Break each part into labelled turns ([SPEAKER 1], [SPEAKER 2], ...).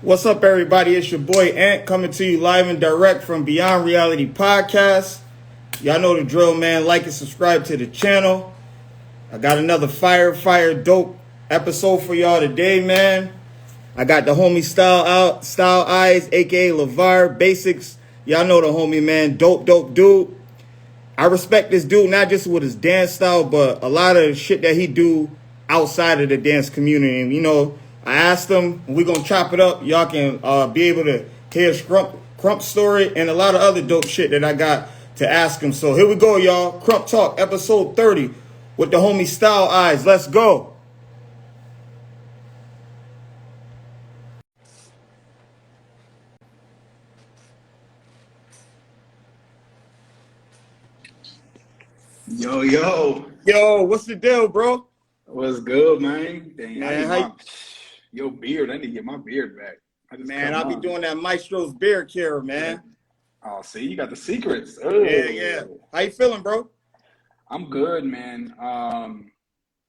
[SPEAKER 1] What's up, everybody? It's your boy Ant coming to you live and direct from Beyond Reality Podcast. Y'all know the drill, man. Like and subscribe to the channel. I got another dope episode for y'all today, man. I got the homie StyleEyex, aka LeVarr, Basics. Y'all know the homie, man. Dope dude. I respect this dude not just with his dance style, but a lot of the shit that he do outside of the dance community. And I asked him, we're gonna chop it up. Y'all can be able to hear his Krump story and a lot of other dope shit that I got to ask him. So here we go, y'all. Krump Talk, episode 30 with the homie StyleEyex. Let's go.
[SPEAKER 2] Yo,
[SPEAKER 1] Yo, what's the deal, bro?
[SPEAKER 2] what's good, man? Dang,
[SPEAKER 1] Man,
[SPEAKER 2] your beard. I need to get my beard back.
[SPEAKER 1] I'll be doing that Maestro's beard care, man.
[SPEAKER 2] Oh, see, you got the secrets.
[SPEAKER 1] Yeah. How you feeling, bro?
[SPEAKER 2] I'm good, man.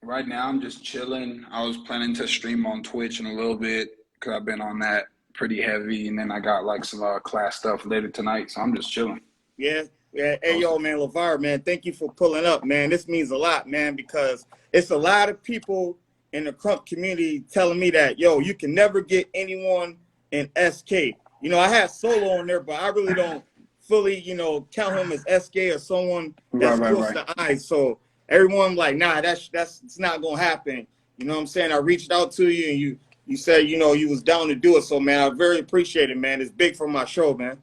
[SPEAKER 2] Right now I'm just chilling. I was planning to stream on Twitch in a little bit because I've been on that pretty heavy, and then I got like some class stuff later tonight, so I'm just chilling.
[SPEAKER 1] Yeah. Hey, yo, man, LeVarr, man, thank you for pulling up, man. This means a lot, man, because it's a lot of people in the Krump community telling me that, yo, you can never get anyone in SK. I had Solo on there, but I really don't fully, count him as SK or someone that's close to eyes. So everyone like, nah, that's it's not gonna happen. You know what I'm saying? I reached out to you and you said, you was down to do it. So, man, I very appreciate it, man. It's big for my show, man.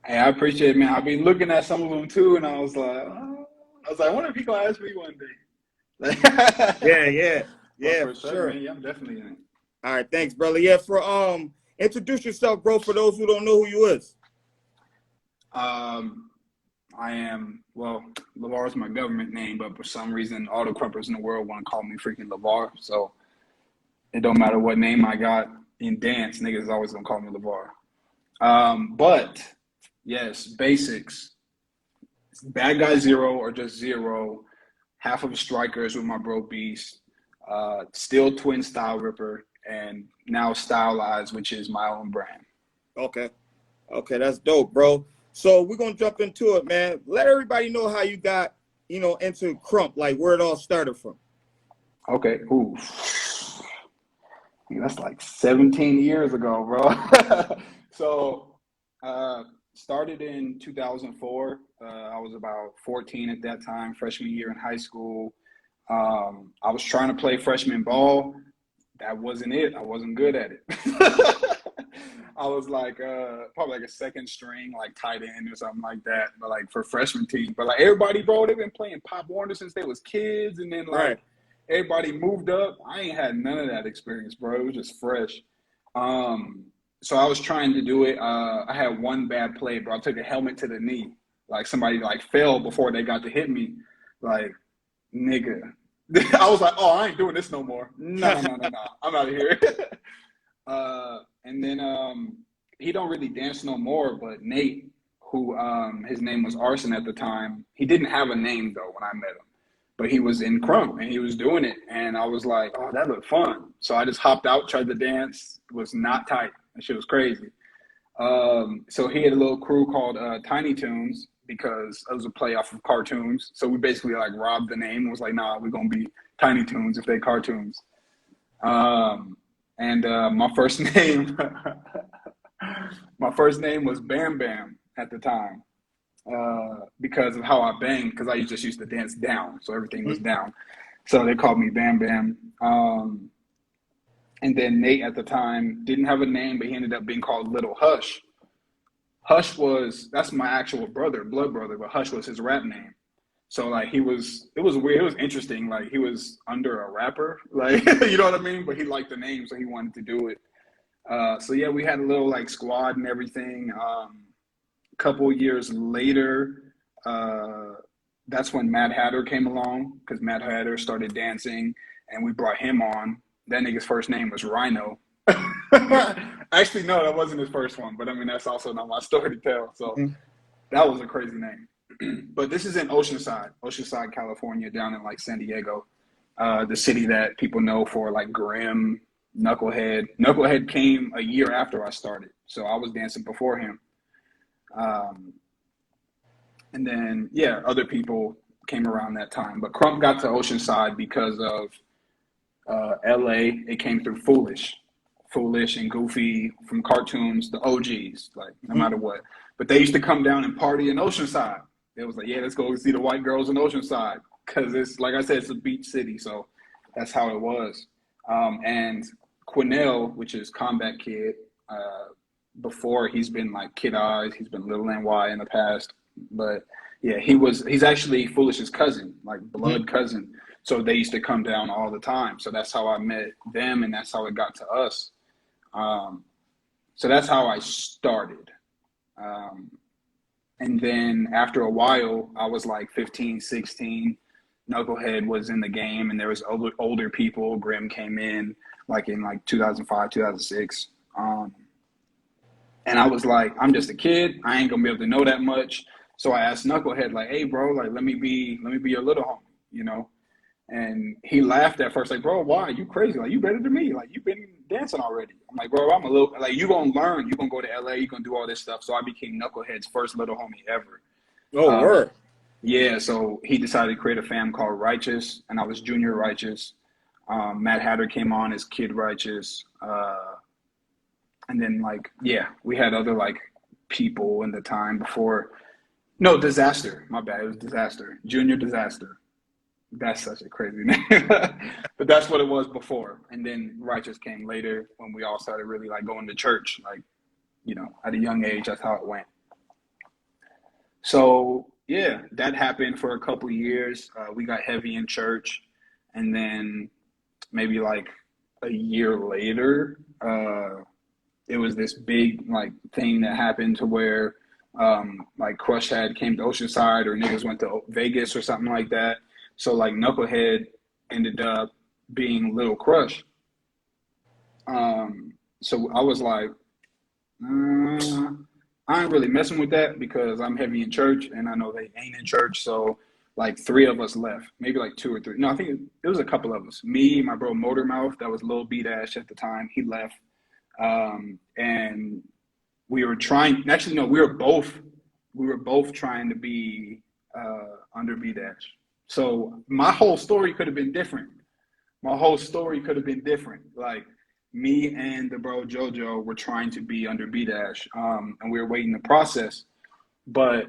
[SPEAKER 2] Hey, I appreciate it, man. I've been looking at some of them too, and I was like, I wonder if he gonna ask me one day.
[SPEAKER 1] Yeah,
[SPEAKER 2] for
[SPEAKER 1] sure.
[SPEAKER 2] Man, yeah, I'm definitely in it.
[SPEAKER 1] All right, thanks, brother. Yeah, introduce yourself, bro, for those who don't know who you is.
[SPEAKER 2] I am, LeVarr is my government name, but for some reason, all the Krumpers in the world want to call me freaking LeVarr. So it don't matter what name I got in dance, niggas is always gonna call me LeVarr. But yes, basics. Bad guy zero or just zero. Half of strikers with my bro Beast. Still twin style ripper, and now StyleEyex, which is my own brand.
[SPEAKER 1] Okay, that's dope, bro. So we're gonna jump into it, man. Let everybody know how you got, into Krump, like where it all started from.
[SPEAKER 2] Okay, ooh. That's like 17 years ago, bro. So, started in 2004. I was about 14 at that time, freshman year in high school. I was trying to play freshman ball. That wasn't it. I wasn't good at it. I was like probably like a second string, like tight end or something like that. But like for freshman team, but like everybody, bro, they've been playing Pop Warner since they was kids, and then like everybody moved up. I ain't had none of that experience, bro. It was just fresh. So I was trying to do it. I had one bad play, bro. I took a helmet to the knee. Like somebody like fell before they got to hit me. Like, nigga. I was like, oh, I ain't doing this no more. No. I'm out of here. And then he don't really dance no more, but Nate, who his name was Arson at the time, he didn't have a name though when I met him. But he was in Krump and he was doing it. And I was like, oh, that looked fun. So I just hopped out, tried to dance. It was not tight. That shit was crazy. So he had a little crew called Tiny Toons because it was a play off of cartoons. So we basically like robbed the name and was like, nah, we're going to be Tiny Toons if they cartoons. And my first name, was Bam Bam at the time. Because of how I banged, because I just used to dance down, so everything was down. So they called me Bam Bam. And then Nate at the time didn't have a name, but he ended up being called Little Hush. That's my actual brother, blood brother, but Hush was his rap name. So like it was weird, it was interesting. Like he was under a rapper, like you know what I mean? But he liked the name, so he wanted to do it. So yeah, we had a little like squad and everything. Couple years later, that's when Mad Hatter came along, because Mad Hatter started dancing and we brought him on. That nigga's first name was Rhino. Actually, no, that wasn't his first one, but I mean, that's also not my story to tell. So that was a crazy name. But this is in Oceanside, California, down in like San Diego, the city that people know for like Grimm, Knucklehead came a year after I started, so I was dancing before him. And then other people came around that time. But Krump got to Oceanside because of LA. It came through Foolish and Goofy from cartoons, the OGs, like no matter what. But they used to come down and party in Oceanside. It was like, yeah, let's go see the white girls in Oceanside, because it's, like I said, it's a beach city, so that's how it was. And Quinnell, which is Combat Kid, before he's been like Kid Eyes, he's been Little NY in the past, but yeah, he's actually Foolish's cousin, like blood cousin. So they used to come down all the time. So that's how I met them, and that's how it got to us. So that's how I started. And then after a while, I was like 15, 16. Knucklehead was in the game, and there was older people. Grim came in like in like 2005, 2006. And I was like, I'm just a kid. I ain't gonna be able to know that much. So I asked Knucklehead, like, hey, bro, like, let me be your little homie, you know? And he laughed at first, like, bro, why? You crazy? Like, you better than me. Like, you've been dancing already. I'm like, bro, I'm a little, like, you gonna learn. You gonna go to LA. You gonna do all this stuff. So I became Knucklehead's first little homie ever.
[SPEAKER 1] Oh, word.
[SPEAKER 2] Yeah, so he decided to create a fam called Righteous, and I was Junior Righteous. Matt Hatter came on as Kid Righteous. And then, like, yeah, we had other, like, people in the time before. No, Disaster. My bad. It was Disaster. Junior Disaster. That's such a crazy name. But that's what it was before. And then Righteous came later when we all started really, like, going to church. Like, you know, at a young age, that's how it went. So, yeah, that happened for a couple of years. We got heavy in church. And then maybe, like, a year later, it was this big, like, thing that happened to where, like, Crush had came to Oceanside, or niggas went to Vegas or something like that. So, like, Knucklehead ended up being Little Crush. So I was like, I ain't really messing with that, because I'm heavy in church, and I know they ain't in church. So, like, 3 of us left, maybe like 2 or 3. No, I think it was a couple of us. Me, my bro Motormouth, that was Lil B Dash at the time. He left. And we were trying, actually, no, we were both trying to be under B Dash. So my whole story could have been different. Like, me and the bro JoJo were trying to be under B Dash, and we were waiting the process. But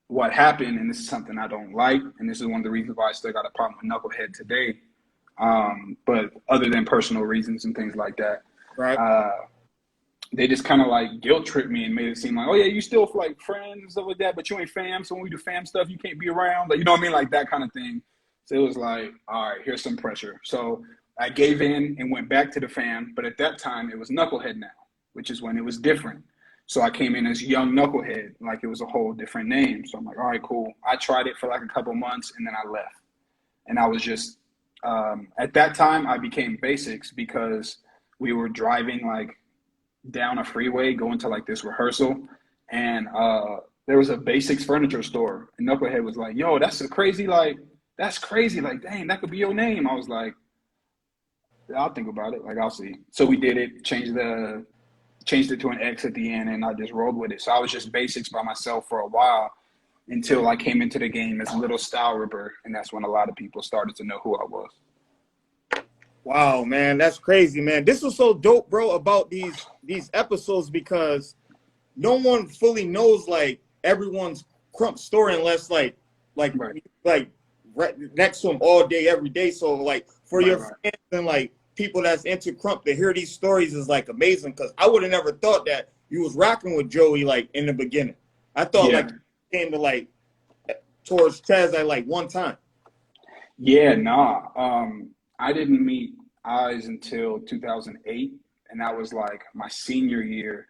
[SPEAKER 2] what happened, and this is something I don't like, and this is one of the reasons why I still got a problem with Knucklehead today, but other than personal reasons and things like that,
[SPEAKER 1] Right.
[SPEAKER 2] they just kind of like guilt tripped me and made it seem like, oh yeah, you still like friends and stuff like that, but you ain't fam. So when we do fam stuff, you can't be around. Like, you know what I mean? Like that kind of thing. So it was like, all right, here's some pressure. So I gave in and went back to the fam. But at that time, it was Knucklehead now, which is when it was different. So I came in as young Knucklehead, like it was a whole different name. So I'm like, all right, cool. I tried it for like a couple months, and then I left. And I was just, at that time, I became Basics because we were driving like down a freeway going to like this rehearsal, and there was a Basics furniture store, and Knucklehead was like, yo, that's crazy, like dang, that could be your name. I was like, I'll think about it, like I'll see. So we did it, changed it to an X at the end, and I just rolled with it. So I was just Basics by myself for a while until I came into the game as Little Style Ripper, and that's when a lot of people started to know who I was.
[SPEAKER 1] Wow, man, that's crazy, man. This was so dope, bro, about these episodes, because no one fully knows like everyone's Krump story unless like
[SPEAKER 2] Right.
[SPEAKER 1] right next to him all day, every day. So like for your
[SPEAKER 2] Right.
[SPEAKER 1] fans and like people that's into Krump to hear these stories is like amazing, because I would have never thought that you was rocking with Joey like in the beginning. I thought
[SPEAKER 2] Yeah.
[SPEAKER 1] like you came to like towards Chaz at like one time.
[SPEAKER 2] Yeah, nah. I didn't meet Eyes until 2008, and that was like my senior year.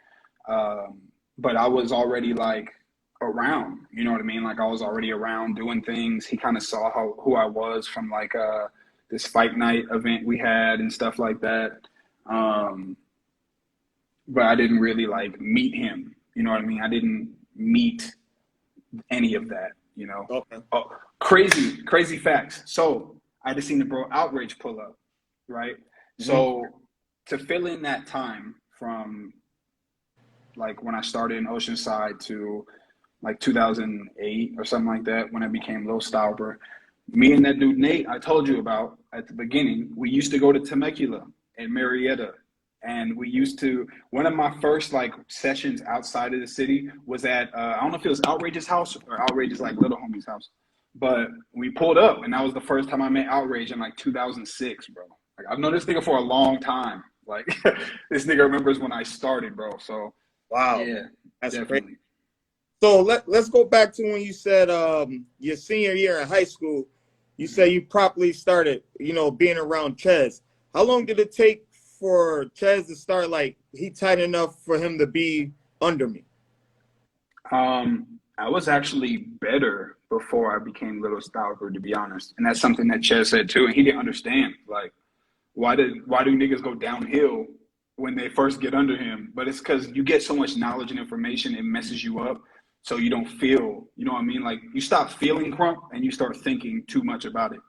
[SPEAKER 2] But I was already like around, you know what I mean? Like I was already around doing things. He kind of saw who I was from like this fight night event we had and stuff like that. But I didn't really like meet him, you know what I mean? I didn't meet any of that, you know?
[SPEAKER 1] Okay.
[SPEAKER 2] Oh, crazy facts. So I just seen the bro Outrage pull up, right? So to fill in that time from like when I started in Oceanside to like 2008 or something like that, when I became Lil Stauber. Me and that dude Nate I told you about at the beginning, we used to go to Temecula and Marietta. And we used to, one of my first like sessions outside of the city was at, I don't know if it was Outrageous house or Outrageous like Little Homie's house. But we pulled up and that was the first time I met Outrage in like 2006, bro. Like I've known this nigga for a long time. Like this nigga remembers when I started, bro. So
[SPEAKER 1] Wow.
[SPEAKER 2] yeah,
[SPEAKER 1] That's
[SPEAKER 2] definitely.
[SPEAKER 1] crazy. So let's go back to when you said your senior year in high school. You said you properly started, being around Ches. How long did it take for Ches to start, like, he tight enough for him to be under me?
[SPEAKER 2] I was actually better before I became Little Stauber, to be honest. And that's something that Ches said too, and he didn't understand. Like, why do niggas go downhill when they first get under him? But it's because you get so much knowledge and information, it messes you up. So you don't feel, you know what I mean? Like you stop feeling Krump and you start thinking too much about it.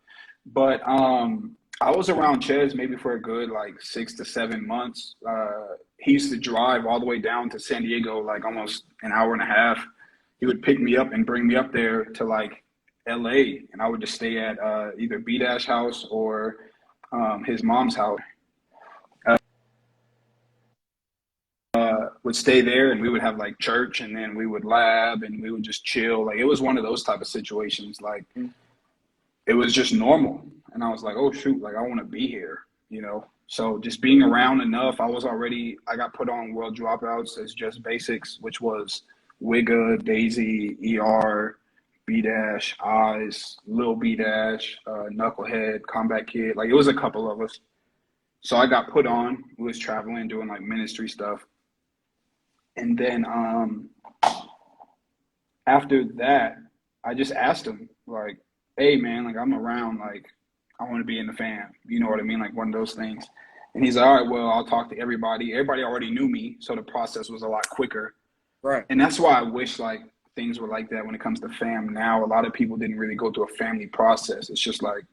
[SPEAKER 2] But I was around Ches maybe for a good like 6 to 7 months. He used to drive all the way down to San Diego, like almost an hour and a half. He would pick me up and bring me up there to like LA, and I would just stay at either B Dash house or his mom's house. Would stay there and we would have like church and then we would lab and we would just chill. Like it was one of those type of situations. Like it was just normal. And I was like, oh shoot, like I want to be here, So just being around enough, I got put on World Dropouts as Just Basics, which was Wigga, Daisy, ER, B Dash, Eyes, Lil B Dash, Knucklehead, Combat Kid. Like it was a couple of us. So I got put on. We was traveling, doing like ministry stuff. And then after that, I just asked him, like, hey, man, like, I'm around, like, I want to be in the fam. You know what I mean? Like, one of those things. And he's like, all right, well, I'll talk to everybody. Everybody already knew me, so the process was a lot quicker.
[SPEAKER 1] Right.
[SPEAKER 2] And that's why I wish, like, things were like that when it comes to fam now. A lot of people didn't really go through a family process. It's just like,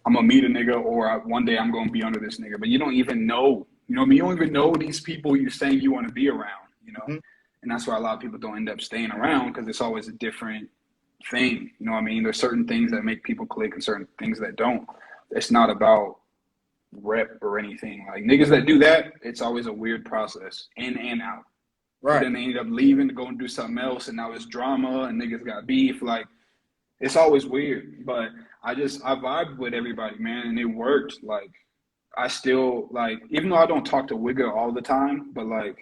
[SPEAKER 2] I'm going to meet a nigga or one day I'm going to be under this nigga. But you don't even know. You know what I mean? You don't even know these people you're saying you want to be around, Mm-hmm. And that's why a lot of people don't end up staying around because it's always a different thing. You know what I mean? There's certain things that make people click and certain things that don't. It's not about rep or anything. Like niggas that do that, it's always a weird process, in and out. Right. Then they end up leaving to go and do something else, and now it's drama and niggas got beef. Like it's always weird. But I vibed with everybody, man, and it worked. Like I still like, even though I don't talk to Wigga all the time, but like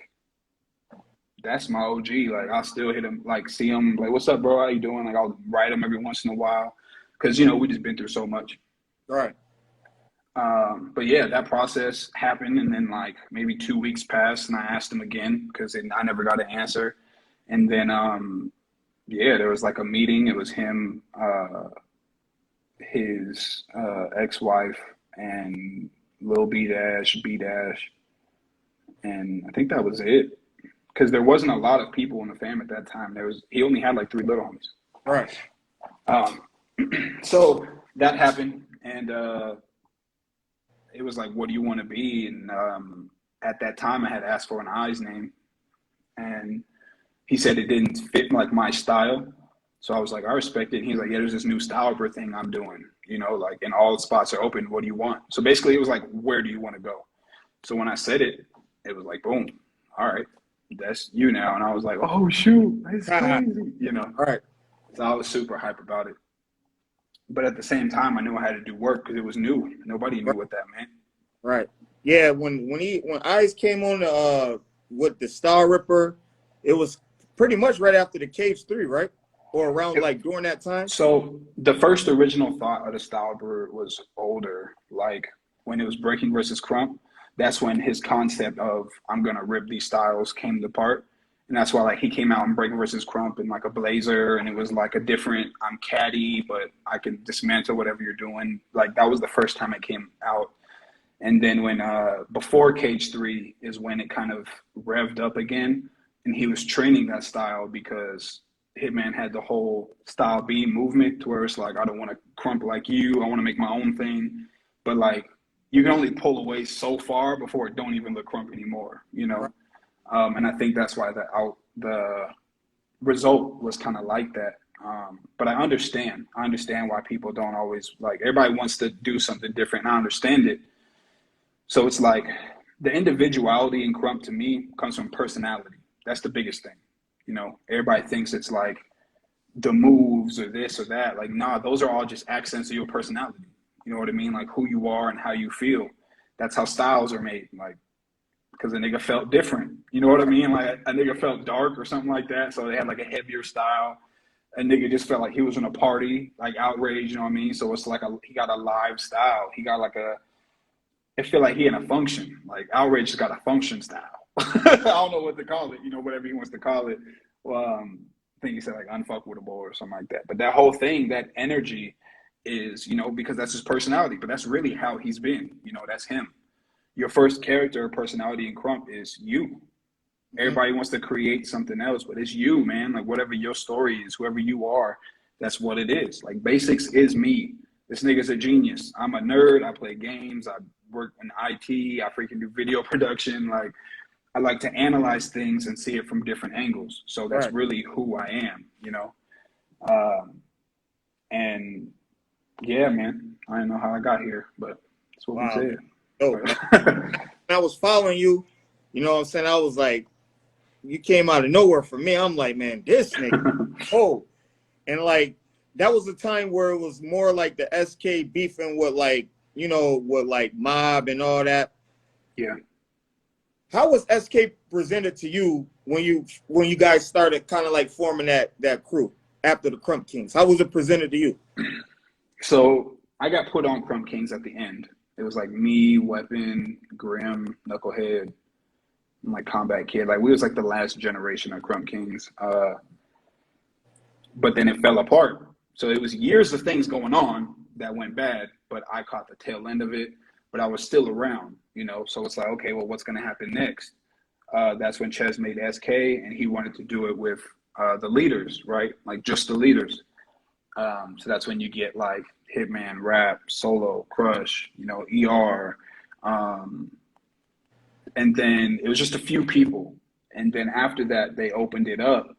[SPEAKER 2] that's my OG. Like I still hit him, like see him, like what's up, bro? How you doing? Like I'll write him every once in a while, because we just been through so much.
[SPEAKER 1] Right.
[SPEAKER 2] But yeah, that process happened, and then like maybe 2 weeks passed, and I asked him again because I never got an answer, and then yeah, there was like a meeting. It was him, his ex-wife, and Lil B Dash, B Dash, and I think that was it. Because there wasn't a lot of people in the fam at that time. He only had like 3 little homies.
[SPEAKER 1] Right.
[SPEAKER 2] So that happened, and it was like, what do you want to be? And at that time, I had asked for an Eyes name, and he said it didn't fit like my style. So I was like, I respect it. And he's like, yeah, there's this new Stauber thing I'm doing, like, and all the spots are open. What do you want? So basically, it was like, where do you want to go? So when I said it, it was like, boom, all right. That's you now. And I was like, oh shoot, that's crazy, All
[SPEAKER 1] right.
[SPEAKER 2] So I was super hype about it. But at the same time, I knew I had to do work because it was new. Nobody knew what that meant.
[SPEAKER 1] Right. Yeah, when Eyes came on with the Star Ripper, it was pretty much right after the Cage 3, right? Or around like during that time?
[SPEAKER 2] So the first original thought of the Stauber was older, like when it was Breaking versus Krump. That's when his concept of I'm gonna rip these styles came to part, and that's why like he came out in Breaking versus Krump in like a blazer, and it was like a different I'm catty, but I can dismantle whatever you're doing. Like that was the first time it came out, and then when before Cage 3 is when it kind of revved up again, and he was training that style because Hitman had the whole Style B movement to where it's like I don't want to Krump like you, I want to make my own thing, but like you can only pull away so far before it don't even look Krump anymore, you know?
[SPEAKER 1] Right.
[SPEAKER 2] And I think that's why the result was kind of like that. But I understand why people don't always, like, everybody wants to do something different. And I understand it. So it's like the individuality in Krump to me comes from personality. That's the biggest thing. You know, everybody thinks it's like the moves or this or that. Like, nah, those are all just accents of your personality. You know what I mean? Like who you are and how you feel. That's how styles are made. Like, because a nigga felt different. You know what I mean? Like a nigga felt dark or something like that. So they had like a heavier style. A nigga just felt like he was in a party, like outrage, you know what I mean? So it's like he got a live style. He got like it feel like he in a function. Like outrage has got a function style. I don't know what to call it, you know, whatever he wants to call it. Well, I think he said like unfuckwittable or something like that. But that whole thing, that energy is, you know, because that's his personality, but that's really how he's been. You know, that's him. Your first character or personality in Krump is you. Everybody wants to create something else, but it's you, man. Like whatever your story is, whoever you are, that's what it is. Like basics is me. This nigga's a genius. I'm a nerd. I play games. I work in IT. I freaking do video production. Like I like to analyze things and see it from different angles. So that's
[SPEAKER 1] Right.
[SPEAKER 2] really who I am, you know? And yeah, man, I don't know how I got here, but that's what we
[SPEAKER 1] Wow.
[SPEAKER 2] said.
[SPEAKER 1] Oh, man. I was following you, you know what I'm saying? I was like, you came out of nowhere for me. I'm like, man, this nigga. Oh. And like, that was a time where it was more like the SK beefing with like, you know, with like Mob and all that.
[SPEAKER 2] Yeah.
[SPEAKER 1] How was SK presented to you when you guys started kind of like forming that crew after the Krump Kings? How was it presented to you?
[SPEAKER 2] So I got put on Krump Kings at the end. It was like me, Weapon, Grim, Knucklehead, and like Combat Kid. Like we was like the last generation of Krump Kings. But then it fell apart. So it was years of things going on that went bad, but I caught the tail end of it. But I was still around, you know. So it's like, okay, well, what's gonna happen next? That's when Ches made SK, and he wanted to do it with the leaders, right? Like just the leaders. So that's when you get like Hitman, Rap, Solo, Crush, you know, ER. And then it was just a few people. And then after that, they opened it up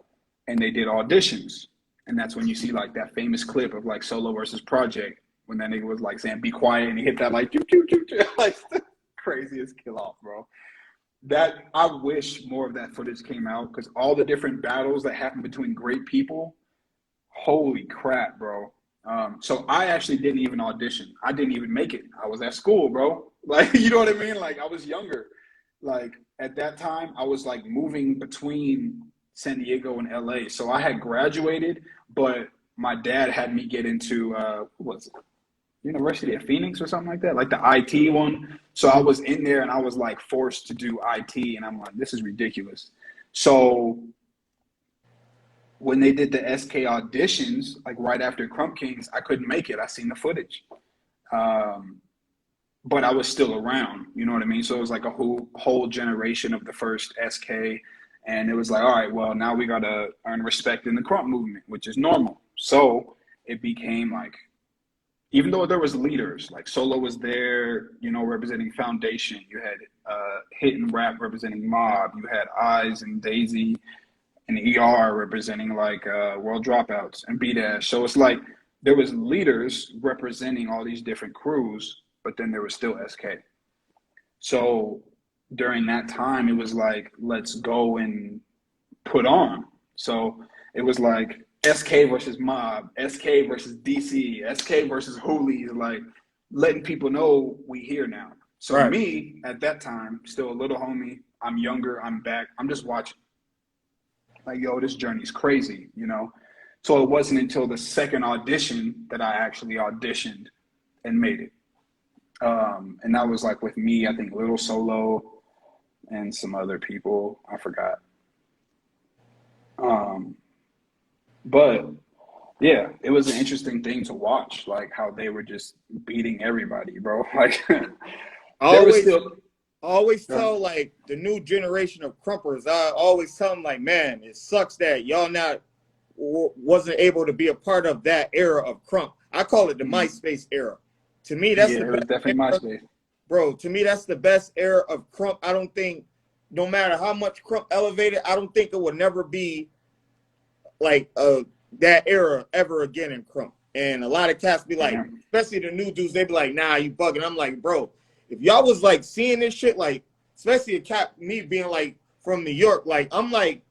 [SPEAKER 2] and they did auditions. And that's when you see like that famous clip of like Solo versus Project, when that nigga was like saying, be quiet, and he hit that like, choo, choo, choo, choo. Like craziest kill off, bro. That I wish more of that footage came out, because all the different battles that happened between great people, holy crap, bro. So I actually didn't even audition. I didn't even make it. I was at school, bro. Like, you know what I mean? Like I was younger. Like at that time, I was like moving between San Diego and LA. So I had graduated, but my dad had me get into, what was it? University of Phoenix or something like that, like the IT one. So I was in there and I was like forced to do IT, and I'm like, this is ridiculous. So when they did the SK auditions, like right after Krump Kings, I couldn't make it. I seen the footage. But I was still around, you know what I mean? So it was like a whole generation of the first SK. And it was like, all right, well, now we got to earn respect in the Krump movement, which is normal. So it became like, even though there was leaders, like Solo was there, you know, representing Foundation. You had Hit and Rap representing Mob. You had Eyes and Daisy and ER representing like World Dropouts and B-Dash. So it's like there was leaders representing all these different crews, but then there was still SK. So during that time, it was like, let's go and put on. So it was like SK versus Mob, SK versus DC, SK versus Hoolies, like letting people know we here now. So
[SPEAKER 1] Right.
[SPEAKER 2] me at that time, still a little homie, I'm younger, I'm back, I'm just watching. Like, yo, this journey's crazy, you know? So it wasn't until the second audition that I actually auditioned and made it. And that was like with me, I think Little Solo and some other people, I forgot. But yeah, it was an interesting thing to watch, like how they were just beating everybody, bro. Like
[SPEAKER 1] I
[SPEAKER 2] there was still
[SPEAKER 1] always tell like the new generation of Krumpers, I always tell them like, man, it sucks that y'all wasn't able to be a part of that era of Krump. I call it the MySpace era. To me, that's
[SPEAKER 2] yeah,
[SPEAKER 1] the
[SPEAKER 2] it was
[SPEAKER 1] best
[SPEAKER 2] definitely
[SPEAKER 1] era.
[SPEAKER 2] MySpace.
[SPEAKER 1] bro, to me, that's the best era of Krump. I don't think, no matter how much Krump elevated, I don't think it will never be like that era ever again in Krump. And a lot of cats be like,
[SPEAKER 2] Yeah.
[SPEAKER 1] especially the new dudes, they be like, nah, you bugging. I'm like, bro, if y'all was like seeing this shit, like, especially a cat, me being like from New York, like, I'm like,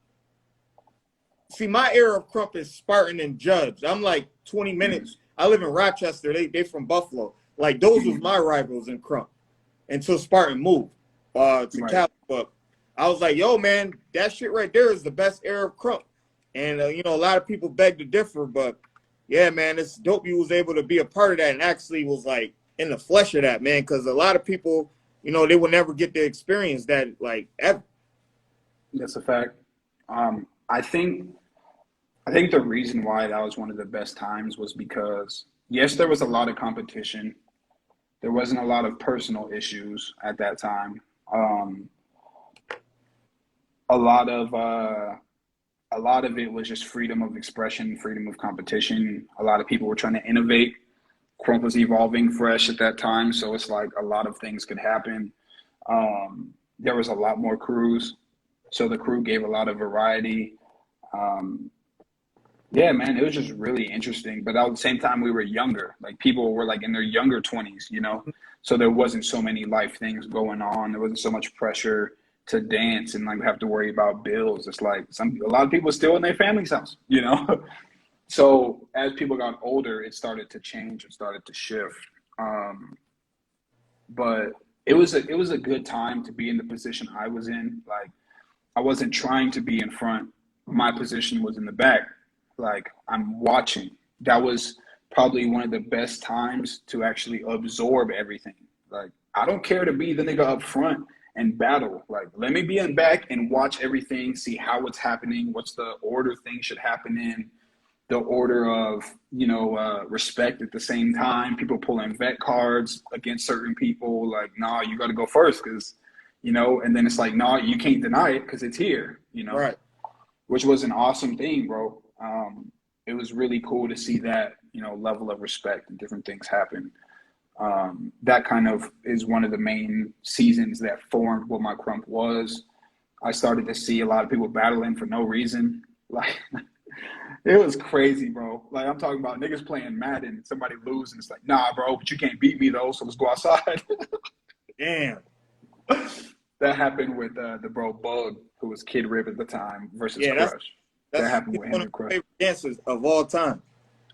[SPEAKER 1] see, my era of Krump is Spartan and Judge. I'm like 20 minutes. I live in Rochester. They from Buffalo. Like, those was my rivals in Krump until Spartan moved to
[SPEAKER 2] Right.
[SPEAKER 1] Cali. But I was like, yo, man, that shit right there is the best era of Krump. And, you know, a lot of people beg to differ. But, yeah, man, it's dope you was able to be a part of that and actually was, like, in the flesh of that, man. Because a lot of people, you know, they will never get to experience that, like, ever.
[SPEAKER 2] That's a fact. I think the reason why that was one of the best times was because, yes, there was a lot of competition. There wasn't a lot of personal issues at that time. A lot of it was just freedom of expression, freedom of competition. A lot of people were trying to innovate. Krump was evolving fresh at that time, so it's like a lot of things could happen. There was a lot more crews, so the crew gave a lot of variety. Yeah, man, it was just really interesting. But at the same time, we were younger. Like, people were like in their younger 20s, you know? So there wasn't so many life things going on. There wasn't so much pressure to dance and like have to worry about bills. It's like a lot of people still in their family's house, you know? So as people got older, it started to change. It started to shift. But it was a good time to be in the position I was in. Like, I wasn't trying to be in front. My position was in the back. Like, I'm watching. That was probably one of the best times to actually absorb everything. Like, I don't care to be the nigga up front and battle. Like, let me be in back and watch everything, see how it's happening, what's the order things should happen in, the order of, you know, respect at the same time. People pulling vet cards against certain people. Like, nah, you got to go first because, you know, and then it's like, nah, you can't deny it because it's here, you know,
[SPEAKER 1] Right.
[SPEAKER 2] which was an awesome thing, bro. It was really cool to see that, you know, level of respect and different things happen. That kind of is one of the main seasons that formed what my Krump was. I started to see a lot of people battling for no reason. Like, it was crazy, bro. Like, I'm talking about niggas playing Madden, somebody losing. It's like, nah, bro, but you can't beat me though, so let's go outside.
[SPEAKER 1] Damn.
[SPEAKER 2] That happened with the bro Bug, who was Kid Rib at the time, versus
[SPEAKER 1] Yeah,
[SPEAKER 2] Crush. That
[SPEAKER 1] that's
[SPEAKER 2] happened with him
[SPEAKER 1] one of
[SPEAKER 2] and
[SPEAKER 1] my
[SPEAKER 2] Crush.
[SPEAKER 1] favorite dancers of all time.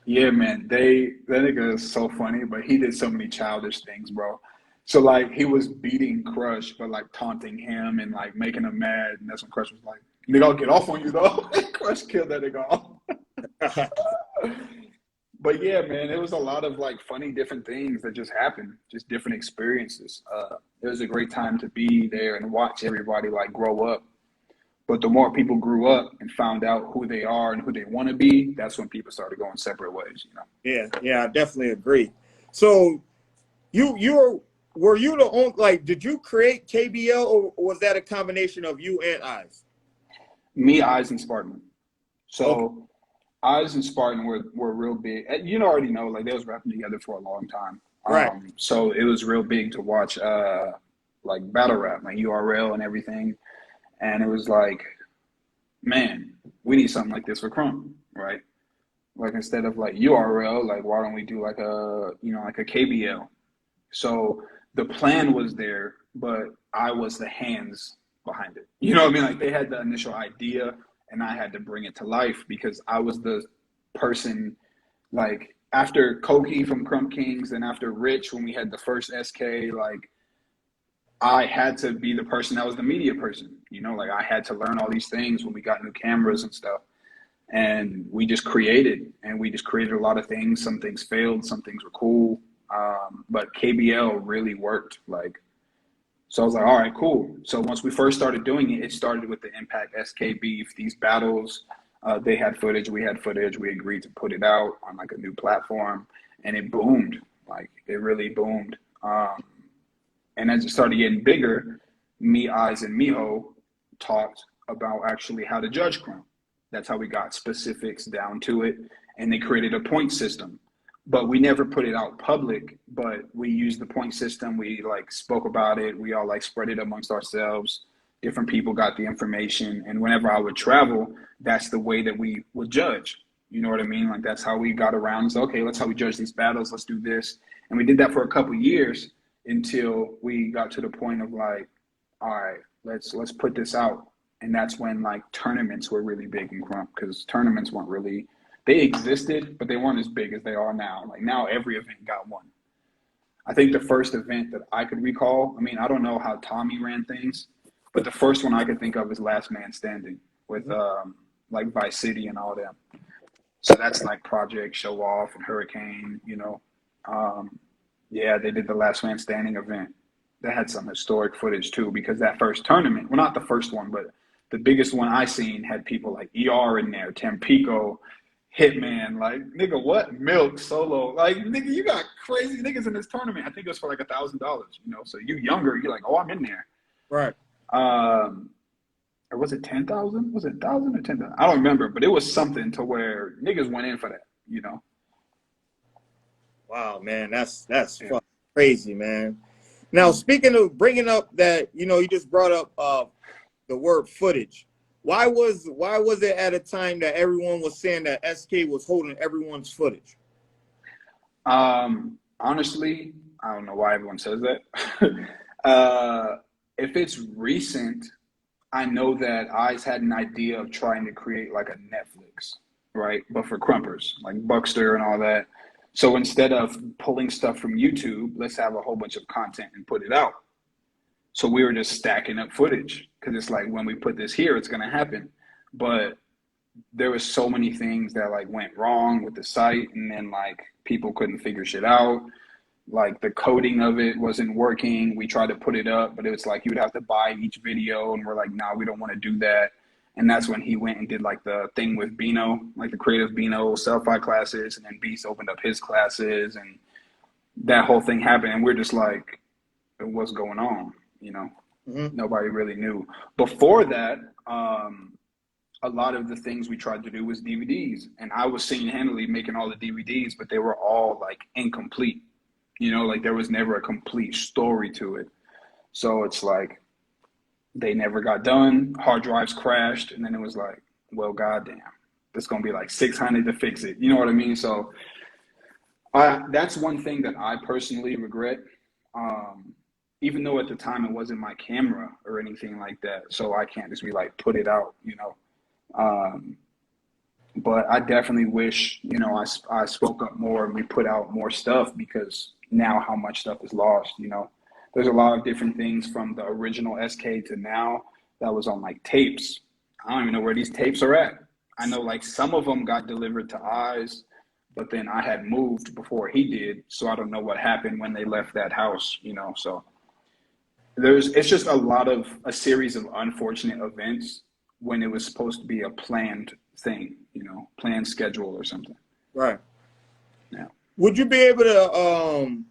[SPEAKER 2] Yeah, man. That nigga is so funny, but he did so many childish things, bro. So like, he was beating Crush, but like taunting him and like making him mad, and that's when Crush was like, "Nigga, I'll get off on you though." Crush killed that nigga off. But yeah, man, it was a lot of like funny different things that just happened, just different experiences. It was a great time to be there and watch everybody like grow up. But the more people grew up and found out who they are and who they want to be, that's when people started going separate ways, you know?
[SPEAKER 1] Yeah, I definitely agree. So were you the only, like, did you create KBL or was that a combination of you and Eyes?
[SPEAKER 2] Me, Eyes, and Spartan.
[SPEAKER 1] Okay.
[SPEAKER 2] So Eyes and Spartan were real big. You already know, like, they was rapping together for a long time.
[SPEAKER 1] Right.
[SPEAKER 2] So it was real big to watch like battle rap, like URL and everything. And it was like, man, we need something like this for Krump, right? Like, instead of like URL, like, why don't we do like a, you know, like a KBL? So the plan was there, but I was the hands behind it. You know what I mean? Like, they had the initial idea and I had to bring it to life because I was the person, like, after Koki from Krump Kings and after Rich, when we had the first SK, like, I had to be the person that was the media person. You know, like, I had to learn all these things when we got new cameras and stuff. And we just created a lot of things. Some things failed, some things were cool. But KBL really worked. Like, so I was like, all right, cool. So once we first started doing it, it started with the Impact SK beef, these battles. They had footage, we had footage. We agreed to put it out on like a new platform, and it boomed. Like, it really boomed. And as it started getting bigger, me, Eyes, and Miho talked about actually how to judge Krump. That's how we got specifics down to it. And they created a point system but we never put it out public. But we used the point system. We like spoke about it. We all like spread it amongst ourselves. Different people got the information, and whenever I would travel, that's the way that we would judge. You know what I mean? Like that's how we got around. So okay, that's how we judge these battles. Let's do this, and we did that for a couple years until we got to the point of like, all right, let's put this out. And that's when like tournaments were really big in Krump, because tournaments weren't really, they existed, but they weren't as big as they are now. Like now every event got one. I think the first event that I could recall, I mean, I don't know how Tommy ran things, but the first one I could think of is Last Man Standing with like Vice City and all them. So that's like Project, Show Off, and Hurricane, you know. Yeah, they did the Last Man Standing event. That had some historic footage too, because that first tournament, well, not the first one, but the biggest one I seen had people like ER in there, Tampico, Hitman, like, nigga, what? Milk, Solo. Like, nigga, you got crazy niggas in this tournament. I think it was for like $1,000, you know? So you younger, you're like, oh, I'm in there.
[SPEAKER 1] Right.
[SPEAKER 2] Or was it 10,000? Was it 1,000 or 10,000? I don't remember, but it was something to where niggas went in for that, you know?
[SPEAKER 1] Wow, man, that's fucking crazy, man. Now, speaking of bringing up that, you know, you just brought up the word footage. Why was it at a time that everyone was saying that SK was holding everyone's footage?
[SPEAKER 2] Honestly, I don't know why everyone says that. If it's recent, I know that Eyes had an idea of trying to create like a Netflix, right? But for Krumpers, like Buckster and all that. So instead of pulling stuff from YouTube, let's have a whole bunch of content and put it out. So we were just stacking up footage, because it's like, when we put this here, it's going to happen. But there was so many things that like went wrong with the site, and then like people couldn't figure shit out. Like the coding of it wasn't working. We tried to put it up, but it was like you would have to buy each video, and we're like, nah, we don't want to do that. And that's when he went and did like the thing with Bino, like the creative Bino self-fi classes, and then Beast opened up his classes, and that whole thing happened. And we're just like, what's going on? You know, Nobody really knew. Before that, a lot of the things we tried to do was DVDs, and I was single-handedly making all the DVDs, but they were all like incomplete. You know, like there was never a complete story to it. So it's like they never got done. Hard drives crashed, and then it was like, well, goddamn, it's gonna be like 600 to fix it. You know what I mean? So that's one thing that I personally regret. Even though at the time it wasn't my camera or anything like that, so I can't just be like, put it out, you know. But I definitely wish, you know, I spoke up more and we put out more stuff, because now how much stuff is lost, you know. There's a lot of different things from the original SK to now that was on like tapes. I don't even know where these tapes are at. I know like some of them got delivered to Eyes, but then I had moved before he did, so I don't know what happened when they left that house, you know. So it's just a series of unfortunate events when it was supposed to be a planned thing, you know, planned schedule or something.
[SPEAKER 1] Right.
[SPEAKER 2] Yeah.
[SPEAKER 1] Would you be able to